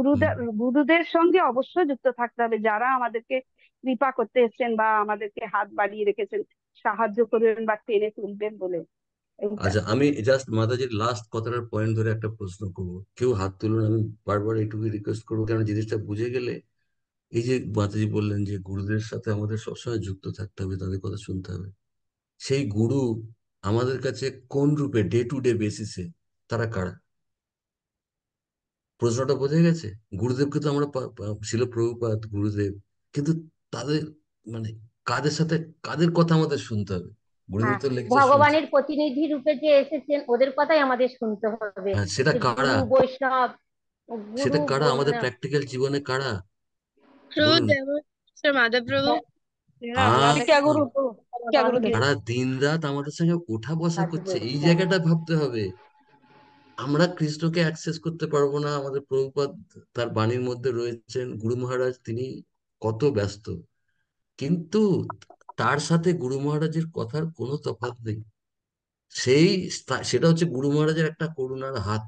হুম গুরুদের সঙ্গে অবশ্যই যুক্ত থাকতে হবে, যারা আমাদেরকে কৃপা করতে এসেছেন বা আমাদেরকে হাত বাড়িয়ে রেখেছেন, সাহায্য করবেন বা টেনে তুলবেন বলে। এইটা। আচ্ছা, আমি জাস্ট মাতাজির লাস্ট কথাটার পয়েন্ট ধরে একটা প্রশ্ন করবো। কেউ হাত তুলুন, আমি বারবার এইটুকুই রিকোয়েস্ট করবো, কারণ জিনিসটা বুঝে গেলে, এই যে মাতাজি বললেন যে গুরুদের সাথে আমাদের সবসময় যুক্ত থাকতে হবে, তাদের কথা শুনতে হবে। সেই গুরু আমাদের কাছে কোন রূপে, ডে টু ডে বেসিসে তারা কারা? প্রশ্নটা বোঝা গেছে? গুরুদেবকে তো আমরা শিল প্রভুপাদ গুরুদেব, কিন্তু তাদের মানে কাদের সাথে, কাদের কথা আমাদের শুনতে হবে? গুরুদেব হ্যাঁ, তো লেকচার শুনছি। ভগবানের প্রতিনিধি রূপে যে এসেছেন ওদের কথাই আমাদের শুনতে হবে। হ্যাঁ, সেটা যে কারা? গুরু বৈষ্ণব, গুরু সেটা কারা আমাদের প্র্যাকটিক্যাল জীবনে কারা? প্রভু বলুন। যেমন শ্রী মাধব প্রভু। রাধে শিক্ষা গুরু, কৃষ্ণ। শিক্ষা গুরুদেব। তারা দিন রাত আমাদের সঙ্গে ওঠা বসা রাধে করছে, এই কৃষ্ণ। জায়গাটা ভাবতে হবে। আমরা কৃষ্ণকে অ্যাক্সেস করতে পারবো না। আমাদের প্রভুপাদ তার বাণীর মধ্যে রয়েছেন, গুরু মহারাজ তিনি কত ব্যস্ত, কিন্তু তার সাথে গুরু মহারাজের কথার কোনো তফাৎ নেই। সেই সেটা হচ্ছে গুরু মহারাজের একটা করুণার হাত,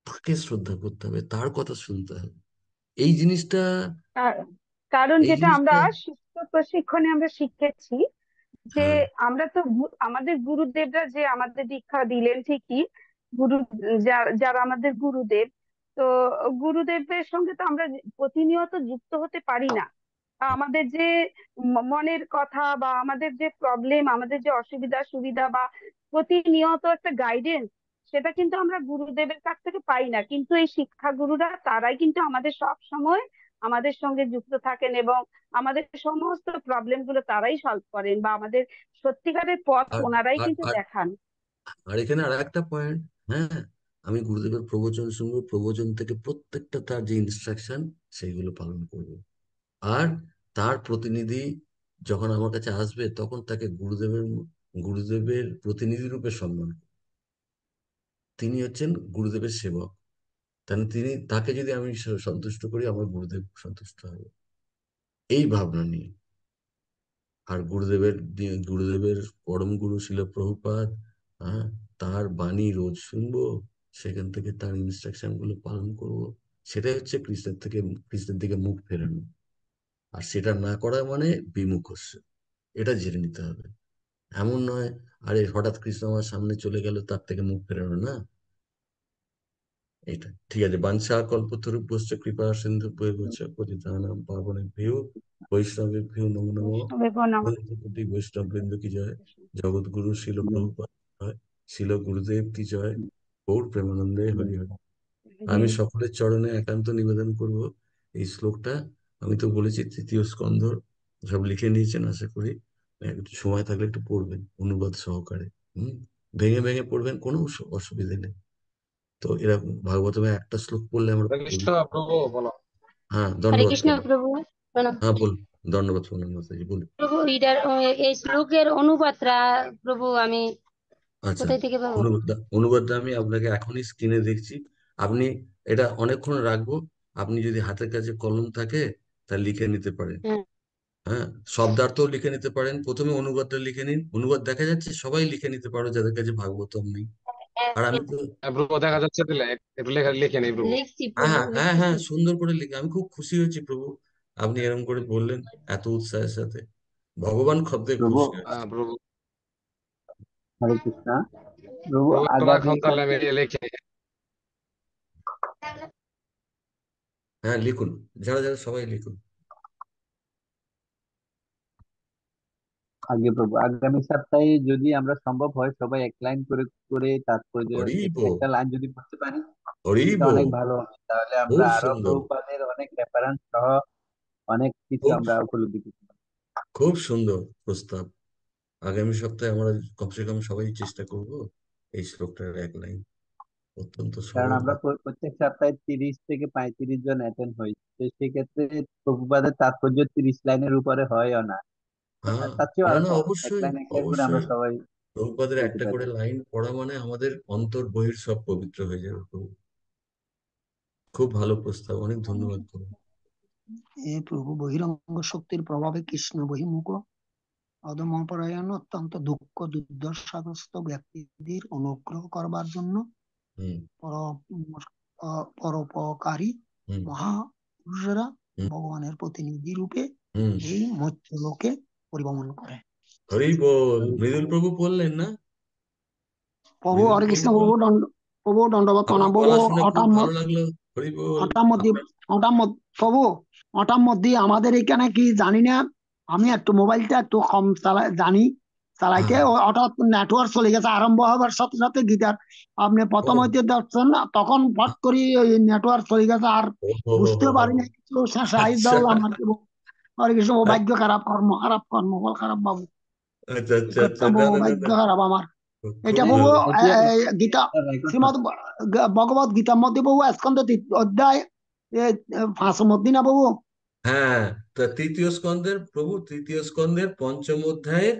তাকে শ্রদ্ধা করতে হবে, তার কথা শুনতে হবে। এই জিনিসটা, কার- কারণ এই যেটা আমরা জিনিসটা শিক্ষক প্রশিক্ষণে আমরা শিখেছি যে হ্যাঁ আমরা তো আমাদের গুরুদেবরা যে আমাদের দীক্ষা দিলেন ঠিকই, গুরু যারা আমাদের গুরুদেব, তো গুরুদেবের সঙ্গে তো আমরা প্রতিনিয়ত যুক্ত হতে পারি না। আমাদের যে মনের কথা বা আমাদের যে প্রবলেম, আমাদের যে অসুবিধা সুবিধা বা প্রতিনিয়ত একটা গাইডেন্স, সেটা কিন্তু আমরা গুরুদেবের কাছ থেকে পাই না। কিন্তু এই শিক্ষা গুরুরা তারাই কিন্তু আমাদের সব সময় আমাদের সঙ্গে যুক্ত থাকেন এবং আমাদের সমস্ত প্রবলেম গুলো তারাই সলভ করেন বা আমাদের সত্যিকারের পথ আর ওনারাই আর কিন্তু আর দেখান। আর এখানে আর একটা পয়েন্ট, হ্যাঁ, আমি গুরুদেবের প্রবচন শুনবো, প্রবচন থেকে প্রত্যেকটা তার যে ইনস্ট্রাকশন সেইগুলো পালন করব। আর তার প্রতিনিধি যখন আমার কাছে আসবে তখন তাকে গুরুদেবের প্রতিনিধি রূপে সম্মান করব। তিনি হচ্ছেন গুরুদেবের সেবক, তাহলে তাকে যদি আমি সন্তুষ্ট করি, আমার গুরুদেব সন্তুষ্ট হবে, এই ভাবনা নিয়ে। আর গুরুদেবের পরম গুরু ছিল প্রভুপাদ, হ্যাঁ, তার বাণী রোজ শুনবো, সেখান থেকে তার ইনস্ট্রাকশন গুলো পালন করব। সেটাই হচ্ছে কৃষ্ণের দিকে মুখ ফেরানো। আর সেটা না করা মানে বিমুখ হচ্ছে, এটা জেনে নিতে হবে। এমন নয় আরে হঠাৎ কৃষ্ণ আমার সামনে চলে গেল, তার থেকে মুখ ফেরানো না। এটা ঠিক আছে। বাঞ্ছা কল্পতরুভ্যশ্চ কৃপা সিন্ধু ভৈবচ পতিতানাং পাবনেভ্যো বৈষ্ণবেভ্যো নমো নমঃ। বৈষ্ণবের নাম। কোটি বৈষ্ণব বৃন্দ কি জয়। জগৎগুরু শিল প্রভুপাদ কি জয়। শিল গুরুদেব কি জয়। গৌর প্রেমানন্দে হরি হরি। আমি সকলের চরণে একান্ত নিবেদন করব এই শ্লোকটা। আমি তো বলেছি তৃতীয় স্কন্ধ, সব লিখে নিয়েছেন আশা করি। একটু সময় থাকলে একটু পড়বেন অনুবাদ সহকারে। ভেঙে ভেঙে পড়বেন, কোনো অসুবিধা নেই। তো এরা ভাগবতমে একটা শ্লোক পড়লে আমরা হরে কৃষ্ণ প্রভু বলো। হ্যাঁ, হরে দণ্ডবোধ কৃষ্ণ প্রণাম। প্রভু, প্রণাম। হ্যাঁ বলুন, দণ্ডবোধ প্রণাম মাতাজি বলুন। প্রভু এটার এই শ্লোকের অনুবাদটা প্রভু আমি আচ্ছা, কোথায় থেকে পাবো? অনুবাদটা আমি আপনাকে এখনই স্ক্রিনে দেখছি। আপনি এটা অনেকক্ষণ রাখবো, আপনি যদি হাতের কাছে কলম থাকে তা লিখে নিতে পারেন। হ্যাঁ, হ্যাঁ, শব্দার্থও লিখে নিতে পারেন। প্রথমে অনুবাদটা লিখে নিন, অনুবাদ দেখা যাচ্ছে, সবাই লিখে নিতে পারো যাদের কাছে ভাগবতম নেই। আর আমি তো হ্যাঁ, প্রভু দেখা যাচ্ছে, দিলে একটু লেখা লিখে নেই প্রভু। লিখছি হ্যাঁ প্রভু, হ্যাঁ হ্যাঁ হ্যাঁ, লিখতেছি। সুন্দর করে লিখে, আমি খুব খুশি হয়েছি প্রভু আপনি এরকম করে বললেন, এত উৎসাহের সাথে। ভগবান খদ্দে প্রভু খুশি হয়েছে। প্রভু, হরে কৃষ্ণ। প্রভু প্রভু আগামী এখন তাহলে আমি সপ্তাহে লিখে হ্যাঁ লিখুন, যারা যারা সবাই লিখুন। আগে প্রভু, আগামী সপ্তাহে যদি আমরা সম্ভব হয় সবাই এক লাইন করে করে তাৎপর্য হরি একটা লাইন যদি পড়তে পারি, হরি এটা অনেক ভালো হবে। তাহলে আমরা খুব আরো সুন্দর, প্রভুপাদের অনেক রেফারেন্স সহ অনেক কিছু খুব আমরা উপলব্ধি করতে পারি। খুব সুন্দর প্রস্তাব। আগামী সপ্তাহে আমরা কমসে কম সবাই চেষ্টা করব এই শ্লোকটার এক লাইন, অত্যন্ত কারণ সরল। আমরা প্রত্যেক সপ্তাহে 30 থেকে 35 জন অ্যাটেন্ড হই, তো সেক্ষেত্রে প্রভুপাদের তাৎপর্য 30 লাইনের উপরে হয়ও না, হ্যাঁ, তার চেয়েও না আরো না, কম। এক অবশ্যই লাইন এক লাইন করে আমরা অবশ্যই সবাই প্রভুপাদের বলতে একটা পারি। করে লাইন পড়া মানে আমাদের অন্তর বহির সব পবিত্র হয়ে যাবে প্রভু। খুব ভালো প্রস্তাব, অনেক ধন্যবাদ প্রভু। হে প্রভু, বহিরঙ্গ শক্তির প্রভাবে কৃষ্ণ বহির্মুখ অধমপরায়ণ অত্যন্ত দুঃখ দুর্দশাগ্রস্ত ব্যক্তিদের অনুগ্রহ করবার জন্য হুম পরোপকারী হুম মহাপুরুষেরা হুম ভগবানের প্রতিনিধি রূপে হুম এই মর্ত্যলোকে পরিভ্রমণ করে। হরি বল। মৃদুল প্রভু বললেন না? প্রভু মৃদুল হরে প্রভু কৃষ্ণ, বললেন। প্রভু দণ্ডবত আপনার প্রণাম প্রভু। গলা শুনে খুব হঠাৎ ভালো লাগলো। হরি বল। হঠাৎ মধ্যে প্রভু হঠাৎ মধ্যে আমাদের এখানে কি জানি না, আমি একটু মোবাইলটা একটু কম জানি চালাইতে, হ্যাঁ, হঠাৎ নেটওয়ার্ক চলে গেছে আরম্ভ হবার সাথে সাথে গীতার আপনি ও প্রথম হইতে যাচ্ছেন না, তখন ফট করি ওই নেটওয়ার্ক চলে গেছে, আর ও হো হো বুঝতে হো হো। পারি না কিছু, শেষ আচ্ছা দল আমার কি হরে কৃষ্ণ। ও ভাগ্য খারাপ, খারাপ কর্ম ফল খারাপ বাবু, আচ্ছা আচ্ছা আচ্ছা, করতাম না বাবু, না না ভাগ্য না, খারাপ আমার। খুব এটা প্রভু ভালো। গীতা শ্রীমদ ভগবত গীতার মধ্যে প্রভু স্কন্ধ অধ্যায় 5 মধ্যে না প্রভু? হ্যাঁ, তা তৃতীয় স্কন্ধের প্রভু, তৃতীয় স্কন্ধের পঞ্চম অধ্যায়ের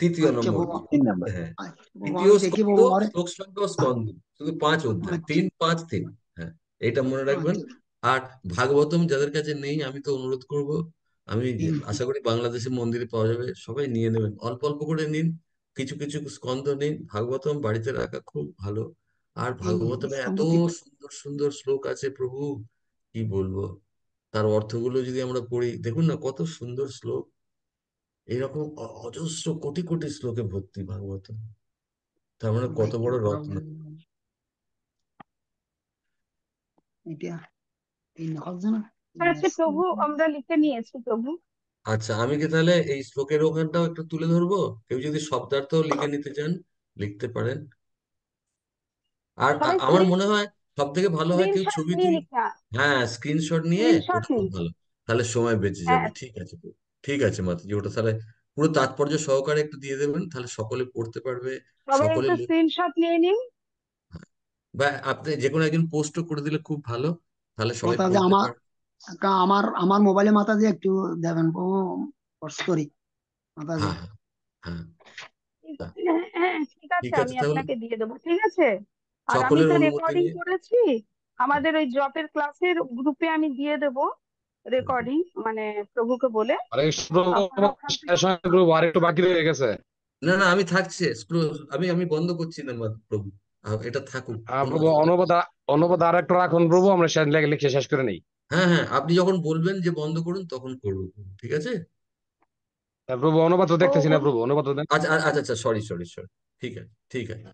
তৃতীয় আচ্ছা নম্বর প্রভু, শ্লোক। 3 নম্বর। হ্যাঁ, আচ্ছা প্রভু, তৃতীয় আমি দেখি স্কন্ধ, প্রভু ঘরে। শ্লোক সংখ্যা স্কন্ধ, শুধু 5 অধ্যায়, আচ্ছা 3 5 3। হ্যাঁ, এটা মনে রাখবেন। আচ্ছা। আর ভাগবতম যাদের কাছে নেই, আমি তো অনুরোধ করব, আমি হুম, আশা করি বাংলাদেশের মন্দিরে পাওয়া যাবে, সবাই নিয়ে নেবেন, অল্প অল্প করে নিন, কিছু কিছু স্কন্ধ নিন। ভাগবতম বাড়িতে রাখা খুব ভালো। আর ভাগবতমে এত স্কন্ধ সুন্দর সুন্দর শ্লোক আছে প্রভু, কি বলবো। তার অর্থগুলো যদি আমরা পড়ি, দেখুন না কত সুন্দর শ্লোক। এরকম অজস্র কোটি কোটি শ্লোকে ভর্তি ভাগবত। তার মানে কত ভাগ্য বড় খারাপ রত্ন। এটা এই হচ্ছে না। আচ্ছা প্রভু, আমরা লিখে নিয়েছি প্রভু। আচ্ছা, আমি কি তাহলে এই শ্লোকের ওখানটাও একটু তুলে ধরবো? কেউ যদি শব্দার্থ লিখে নিতে চান, লিখতে পারেন। আর সবাই আমার মনে হয় সব থেকে ভালো হয় কেউ স্ক্রিনশট ছবি নিয়ে তুলি। লিখা, হ্যাঁ, স্ক্রিনশট নিয়ে স্ক্রিনশট ওটা খুব নিন। ভালো। তাহলে সময় বেঁচে হ্যাঁ, যাবে। ঠিক আছে ঠিক আছে মাতাজি, ওটা তাহলে পুরো তাৎপর্য সহকারে একটু দিয়ে দেবেন, তাহলে সকলে পড়তে পারবে। সবাই সকলে একটু স্ক্রিনশট নিয়ে নিন। বা আপনি যে কোনো একজন পোস্টও করে দিলে খুব ভালো, তাহলে সবাই মাতাজি পড়তে আমার পারবে। আমার আমার মোবাইলে মাতাজি একটু দেবেন প্রভু, কষ্ট করি মাতাজি। হ্যাঁ হ্যাঁ হ্যাঁ, ঠিক আছে, ঠিক আছে আমি তাহলে আপনাকে দিয়ে দেবো, ঠিক আছে। আর আমি সকলের তো অনুমতি রেকর্ডিং নিয়ে। করেছি, আমাদের ওই জবের ক্লাসের গ্রুপে আমি দিয়ে দেবো রেকর্ডিং, মানে প্রভুকে বলে। আরে আপনারা ওখান থেকে প্রভু আর একটু বাকি রয়ে গেছে। না না, আমি থাকছি, আমি আমি বন্ধ করছি না প্রভু, এটা থাকুক, কোনো প্রভু অসুবিধা নেই। অনুবাদ আর একটু রাখুন প্রভু, আমরা শেষ লিখে শেষ করে নেই। হ্যাঁ হ্যাঁ, আপনি যখন বলবেন যে বন্ধ করুন তখন করবো প্রভু, ঠিক আছে। প্রভু অনুবাদ তো ও দেখতেছি না, উনি প্রভু অনুবাদ তো দেন। আচ্ছা আচ্ছা আচ্ছা, সরি সরি সরি, ঠিক আছে ঠিক আছে,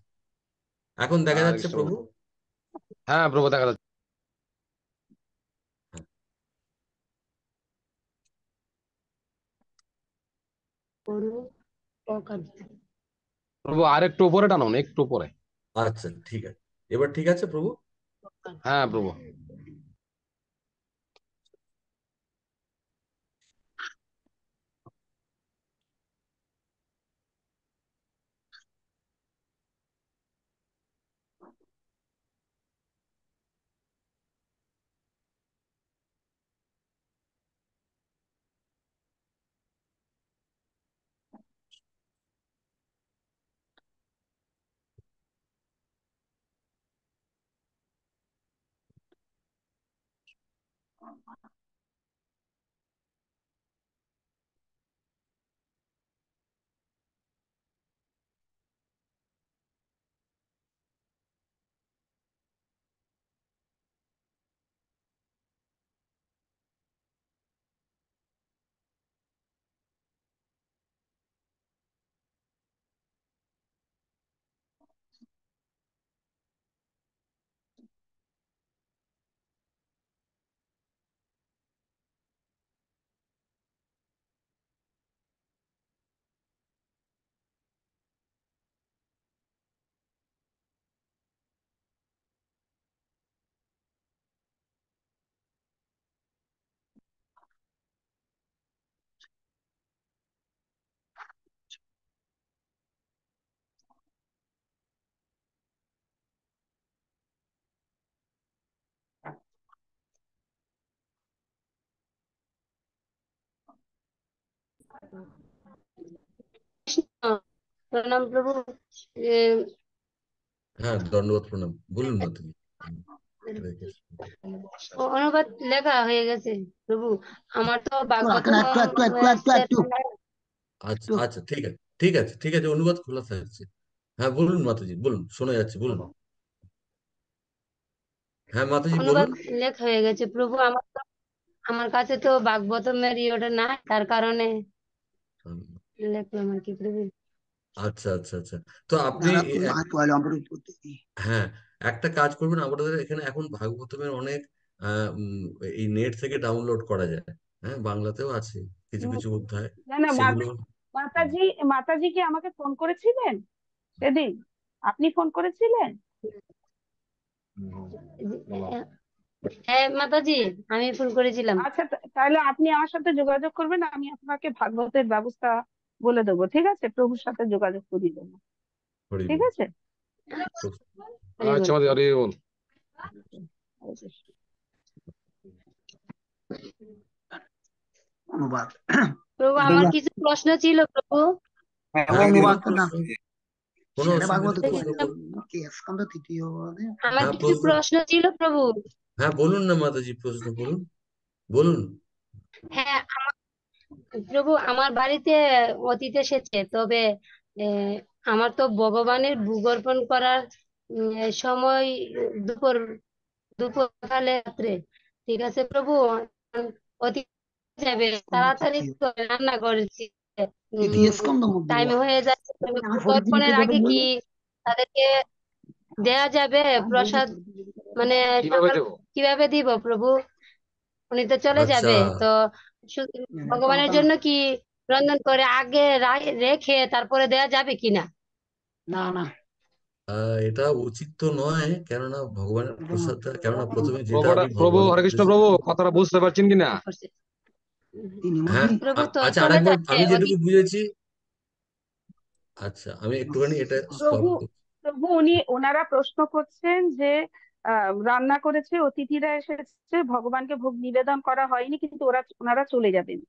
এখন দেখা আর যাচ্ছে কৃষ্ণ প্রভু। হ্যাঁ প্রভু দেখা যাচ্ছে। হ্যাঁ, প্রভু আর একটু উপরে টানুন, একটু উপরে। আচ্ছা ঠিক আছে, এবার ঠিক আছে প্রভু। হ্যাঁ প্রভু। প্রণাম প্রভু। এ, হ্যাঁ, দণ্ডবত প্রণাম। বলুন মাতাজি। হরে কৃষ্ণ। অনুবাদ লেখা হয়ে গেছে প্রভু। আমার তো রাখেন ভাগবতম একটু আচ্ছা আচ্ছা, ঠিক আছে ঠিক আছে ঠিক আছে, অনুবাদ খোলা থাকছে। হ্যাঁ বলুন মাতাজি, বলুন, শোনা যাচ্ছে, বলুন। হ্যাঁ মাতাজি অনুবাদ বলুন। লেখা হয়ে গেছে প্রভু। আমার কাছে তো ভাগবতমের ইয়েটা নাই, তার কারণে লিখলাম আর কি প্রভু। আচ্ছা আচ্ছা আচ্ছা, তো আপনি হ্যাঁ একটা কাজ করবেন, আমাদের এখানে এখন ভাগবতমের অনেক এই নেট থেকে ডাউনলোড করা যায়। হ্যাঁ, বাংলাতেও আছে কিছু উম, কিছু অধ্যায়, না না সেগুলো। মাতাজি মাতাজি কি আমাকে ফোন করেছিলেন সেদিন? আপনি ফোন করেছিলেন? হ্যাঁ মাতাজি, আমি ফোন করেছিলাম। আচ্ছা, তাহলে আপনি আমার সাথে যোগাযোগ করবেন, আমি আপনাকে ভাগবতের ব্যবস্থা বলে দেবো, ঠিক আছে? প্রভুর সাথে যোগাযোগ করিয়ে দেবো, হরি ঠিক বল। আছে? হরি আচ্ছা বল। মাতাজি, হরি বল। হরে কৃষ্ণ। অনুবাদ প্রভু আমার কিছু প্রশ্ন ছিল প্রভু। হ্যাঁ, অনুবাদ কোনো না কোনো সেটা অসুবিধা ভাগবত নেই, প্রশ্ন করুন। কি স্কন্ধ তৃতীয় আমার হ্যাঁ কিছু প্রশ্ন, প্রশ্ন ছিল প্রভু। হ্যাঁ বলুন না মাতাজি, প্রশ্ন করুন, বলুন। হ্যাঁ প্রভু, আমার বাড়িতে অতিথি এসেছে, তবে আহ, আমার তো ভগবানের ভোগ অর্পণ করার সময় দুপুর দুপুরকালে রাত্রে। ঠিক আছে প্রভু, অতিথি যাবে, স্কন্ধ তাড়াতাড়ি তৃতীয় করে রান্না করেছি। তৃতীয় স্কন্ধ মধ্যে টাইম হয়ে যাচ্ছে, তবে ভোগ হরিদিনকে অর্পণের যাবে আগে কি বললো তাদেরকে দেয়া যাবে প্রসাদ? মানে কিভাবে সকাল দেবো? কিভাবে দিব প্রভু? উনি তো চলে আচ্ছা, যাবে, তো ভগবানের জন্য কি রন্ধন করে আগে রেখে তারপরে দেয়া যাবে কিনা? না না এটা উচিত তো নয়, কেননা ভগবানের প্রসাদটা, কেননা প্রথমে যেটা প্রভুটা, আপনি প্রভু ভগবানের হরে কৃষ্ণ উদ্দেশ্যে। প্রভু, কথাটা বুঝতে পারছেন কিনা? তিনি হ্যাঁ, মোদী প্রভু তো আচ্ছা, চলে আরেকবার যাচ্ছে আমি যেটুকু ওদিকে। বুঝেছি। আচ্ছা, আমি একটুখানি এটা স্টপ প্রভু করছি। প্রভু ওনারা প্রশ্ন করছেন যে রান্না করেছে, অতিথিরা এসেছে, ভগবানকে ভোগ নিবেদন করা হয়নি, কিন্তু ওনারা চলে যাবেন।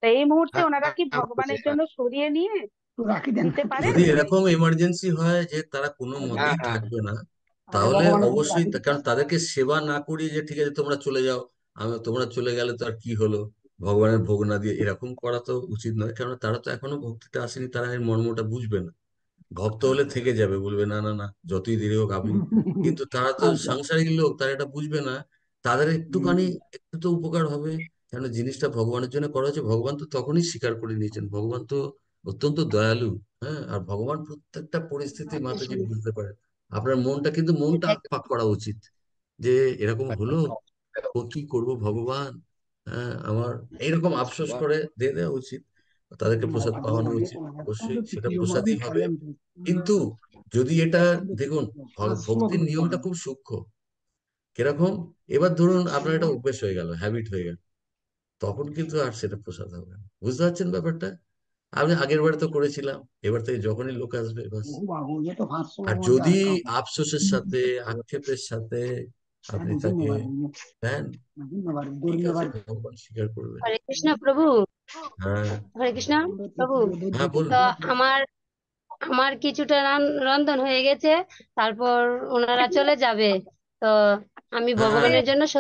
তা এই মুহূর্তে হ্যাঁ ওনারা কি হ্যাঁ, বলছি, ভগবানের হ্যাঁ জন্য সরিয়ে নিয়ে তো রাখি দেন দিতে পারেন? যদি এরকম এমার্জেন্সি হয় যে তারা কোনো হ্যাঁ মতেই হ্যাঁ। থাকবে না, আরে তাহলে ভগবানের জন্য অবশ্যই রাখি দিতে কারণ তাদেরকে সেবা না করিয়ে যে ঠিক আছে তোমরা চলে যাও, তোমরা চলে গেলে তো আর কি হলো, ভগবানের ভোগ না দিয়ে, এরকম করা তো উচিত নয়, কারণ তারা তো এখনো ভক্তিতে আসেনি, তারা এর মর্মটা বুঝবে না। ভক্ত হলে থেকে যাবে, বলবে না না না, যতই দেরি হোক আমি। কিন্তু তারা তো আচ্ছা সাংসারিক লোক, তারা এটা বুঝবে না। তাদের একটুখানি একটু তো উপকার হবে, কেন জিনিসটা ভগবানের জন্য করা হচ্ছে। ভগবান তো তখনই স্বীকার করে নিয়েছেন, ভগবান তো অত্যন্ত দয়ালু। হ্যাঁ, আর ভগবান প্রত্যেকটা পরিস্থিতি মাতাজি বুঝতে পারে। আপনার মনটা কিন্তু মনটা পাক করা উচিত, যে এরকম হলো, ও কি করব ভগবান। হ্যাঁ, আমার এইরকম আফসোস করে দিয়ে দেওয়া উচিত, তাদেরকে প্রসাদ পাওয়ানো উচিত। অবশ্যই সেটা তৃতীয় মোদী প্রসাদই হবে। কালেম কিন্তু যদি এটা, দেখুন, শ্লোক ভক্তির নিয়মটা খুব সূক্ষ্ম। কিরকম, এবার ধরুন আপনার এটা অভ্যেস হয়ে গেল, হ্যাবিট হয়ে গেল, তখন কিন্তু আর সেটা প্রসাদ হবে না। বুঝতে পারছেন ব্যাপারটা? আমি আগের বার তো করেছিলাম, এবার থেকে যখনই লোক আসবে বাস। বাবু যে তো আর 500 মধ্যে যদি আর কাউকে আফসোসের সাথে, আক্ষেপের সাথে আপনি তাকে ধন্যবাদ দেন, ধন্যবাদ ঠিক আছে, ধন্যবাদ ভগবান স্বীকার করবে। হরে কৃষ্ণ প্রভু। হ্যাঁ হরে কৃষ্ণ প্রভু। হ্যাঁ বলুন। তো আমার আমার কিছুটা রন্ধন হয়ে গেছে, তারপর ওনারা চলে যাবে, তো আমি হ্যাঁ হ্যাঁ ভগবানের জন্য তো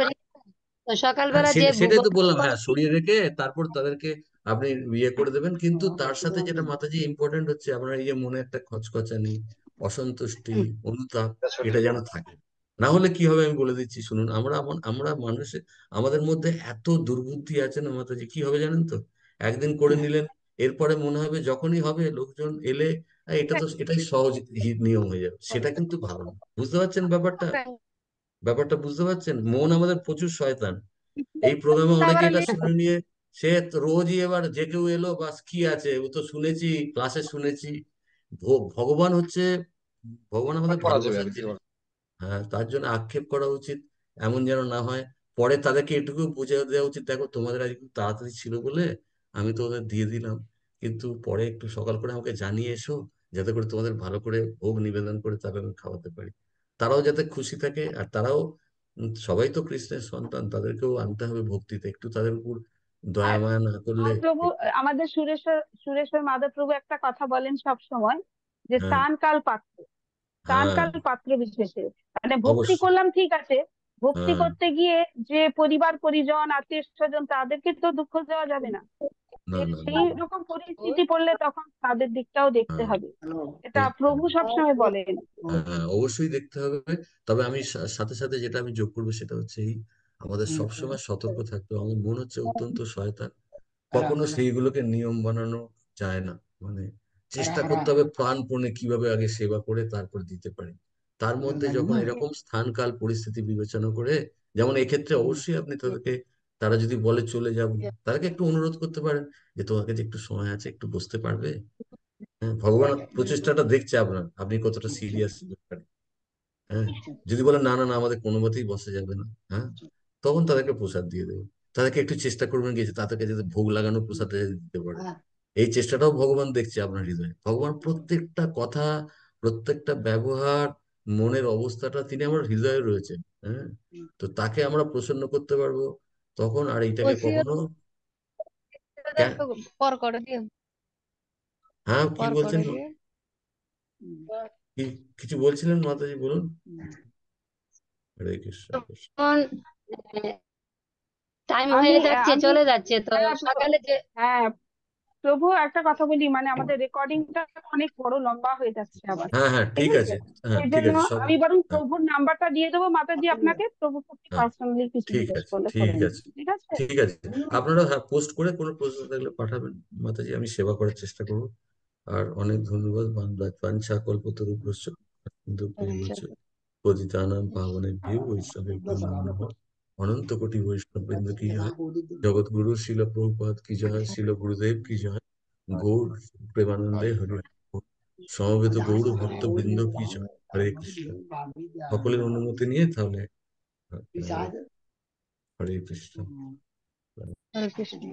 হ্যাঁ, সকালবেলা যে ভোগ সেটাই তো অর্পণ বললাম, হ্যাঁ, করেছি। সরিয়ে রেখে তারপর তাদেরকে আপনি ইয়ে করে দেবেন। কিন্তু তার সাথে যেটা মাতাজি ইম্পর্টেন্ট হচ্ছে, আপনার এই যে মনে একটা খচখচানি, অসন্তুষ্টি, অনুতাপ, এটা যেন থাকে। না হলে কি হবে আমি বলে দিচ্ছি, শুনুন। আমরা মানুষের, আমাদের মধ্যে এত দুর্বুদ্ধি আছে না মাতাজি, কি হবে জানেন তো? একদিন করে নিলেন, এরপরে মনে হবে যখনই হবে লোকজন এলে, এটা তো এটাই সহজ নিয়ম হয়ে যাবে, সেটা কিন্তু ভালো না। বুঝতে পারছেন ব্যাপারটা? ব্যাপারটা বুঝতে পারছেন? মন আমাদের প্রচুর শয়তান। এই প্রোগ্রামে অনেকে এটা শুনে নিয়ে সে তো রোজই এবার যে কেউ এলো বাস, কি আছে, ও তো শুনেছি, ক্লাসে শুনেছি। ভগবান হচ্ছে, ভগবান আমাদের করা যাবে আর ভালোবাসার কি। জিনিস। হ্যাঁ, তার জন্য আক্ষেপ করা উচিত এমন যেন না হয়। পরে তাদেরকে এটুকু বুঝে দেওয়া উচিত, দেখো তোমাদের আজ একটু তাড়াতাড়ি ছিল বলে আমি তো ওদের দিয়ে দিলাম, কিন্তু পরে একটু সকাল করে আমাকে জানিয়ে এসো, যাতে করে তোমাদের ভালো করে ভোগ নিবেদন করে তাদের আমি খাওয়াতে পারি। তারাও যাতে খুশি থাকে, আর তারাও সবাই তো কৃষ্ণের সন্তান, তাদেরকেও আনতে হবে ভক্তিতে, একটু তাদের উপর দয়া আর মায়া না করলে মহাপ্রভু আমাদের সুরেশ্বর মাধব প্রভু একটা কথা বলেন সব সময়, যে হ্যাঁ স্থান কাল পাত্র, স্থান হ্যাঁ কাল পাত্র বিশেষে, মানে ভক্তি অবশ্যই। করলাম ঠিক আছে, ভক্তি হ্যাঁ করতে গিয়ে যে পরিবার পরিজন আত্মীয় স্বজন তাদেরকে তো দুঃখ দেওয়া যাবে না। না না না সেই রকম পরিস্থিতি পড়লে তখন তাদের দিকটাও দেখতে হ্যাঁ হবে, এটা ঠিক প্রভু সবসময় বলেন। হ্যাঁ অবশ্যই দেখতে হবে। তবে আমি সাথে সাথে যেটা আমি যোগ করবো সেটা হচ্ছে এই, আমাদের সবসময় সতর্ক থাকতে হবে। আমার মনে হচ্ছে অত্যন্ত শয়তান, কখনো সেইগুলোকে নিয়ম বানানো যায় না। মানে চেষ্টা করতে হবে প্রাণপণে কিভাবে আগে সেবা করে তারপর দিতে পারি। তার মধ্যে যখন এরকম স্থান কাল পরিস্থিতি বিবেচনা করে, যেমন এক্ষেত্রে অবশ্যই আপনি তাদেরকে, তারা যদি বলে চলে যাব, তাদেরকে একটু অনুরোধ করতে পারেন যে তোমার কাছে একটু সময় আছে, একটু বসতে পারবে। হ্যাঁ, ভগবান প্রচেষ্টাটা দেখছে আপনার, আপনি কতটা সিরিয়াস ব্যাপারে। হ্যাঁ, যদি বলেন না না না আমাদের কোনো মতেই বসা যাবে না, হ্যাঁ, তখন তাদেরকে প্রসাদ দিয়ে দেবে। তাদেরকে একটু চেষ্টা করবেন কি যে তাদেরকে যাতে ভোগ লাগানো প্রসাদটা যাতে দিতে পারে। এই চেষ্টাটাও ভগবান দেখছে আপনার হৃদয়ে। ভগবান প্রত্যেকটা কথা, প্রত্যেকটা ব্যবহার, মনের অবস্থাটা তিনি আমার হৃদয়ে রয়েছেন। হ্যাঁ, তো তাকে আমরা প্রসন্ন করতে পারবো তখন। আর এইটাকে ওসিও কখনো ক্যা- পর করে দিও, হ্যাঁ কি পর বলছেন, করে দিও। কি কিছু বলছিলেন মাতাজি, বলুন। হরে কৃষ্ণ কৃষ্ণ। এখন টাইম আমি হয়ে যাচ্ছে, আমি চলে যাচ্ছে তো হ্যাঁ সকালে যে হ্যাঁ প্রভু একটা কথা বলি, মানে আমাদের রেকর্ডিংটা অনেক বড় লম্বা হয়ে যাচ্ছে আবার, হ্যাঁ হ্যাঁ ঠিক ঠিক আছে? আছে। হ্যাঁ সেই ঠিক জন্য আছে সব। আমি বরং হ্যাঁ প্রভুর নাম্বারটা দিয়ে দেবো মাতাজি আপনাকে, প্রভু হ্যাঁ পার্সোনালি কিছু ঠিক জিজ্ঞেস আছে করলে করে ঠিক নেবেন, আছে ঠিক আছে? ঠিক আছে। আপনারা হ্যাঁ পোস্ট করে কোনো প্রশ্ন থাকলে পাঠাবেন মাতাজি, আমি সেবা করার চেষ্টা করবো। আর অনেক ধন্যবাদ। বাঞ্ছা কল্পতরুভ্যশ্চ কিন্তু আচ্ছা, পতিতানাং পাবনেভ্যো বৈষ্ণবেভ্যো নমো নমঃ। অনন্ত কোটি বৈষ্ণব বৃন্দ কি জয়, জগৎগুরু শিল প্রভুপাদ কি জয়, শিল গুরুদেব কি জয়, গৌর প্রেমানন্দে হরি হরি বল। সমবেত গৌর ভক্ত বৃন্দ কি জয়, হরে কৃষ্ণ। সকলের অনুমতি নিয়ে তাহলে হরে কৃষ্ণ। হরে কৃষ্ণ।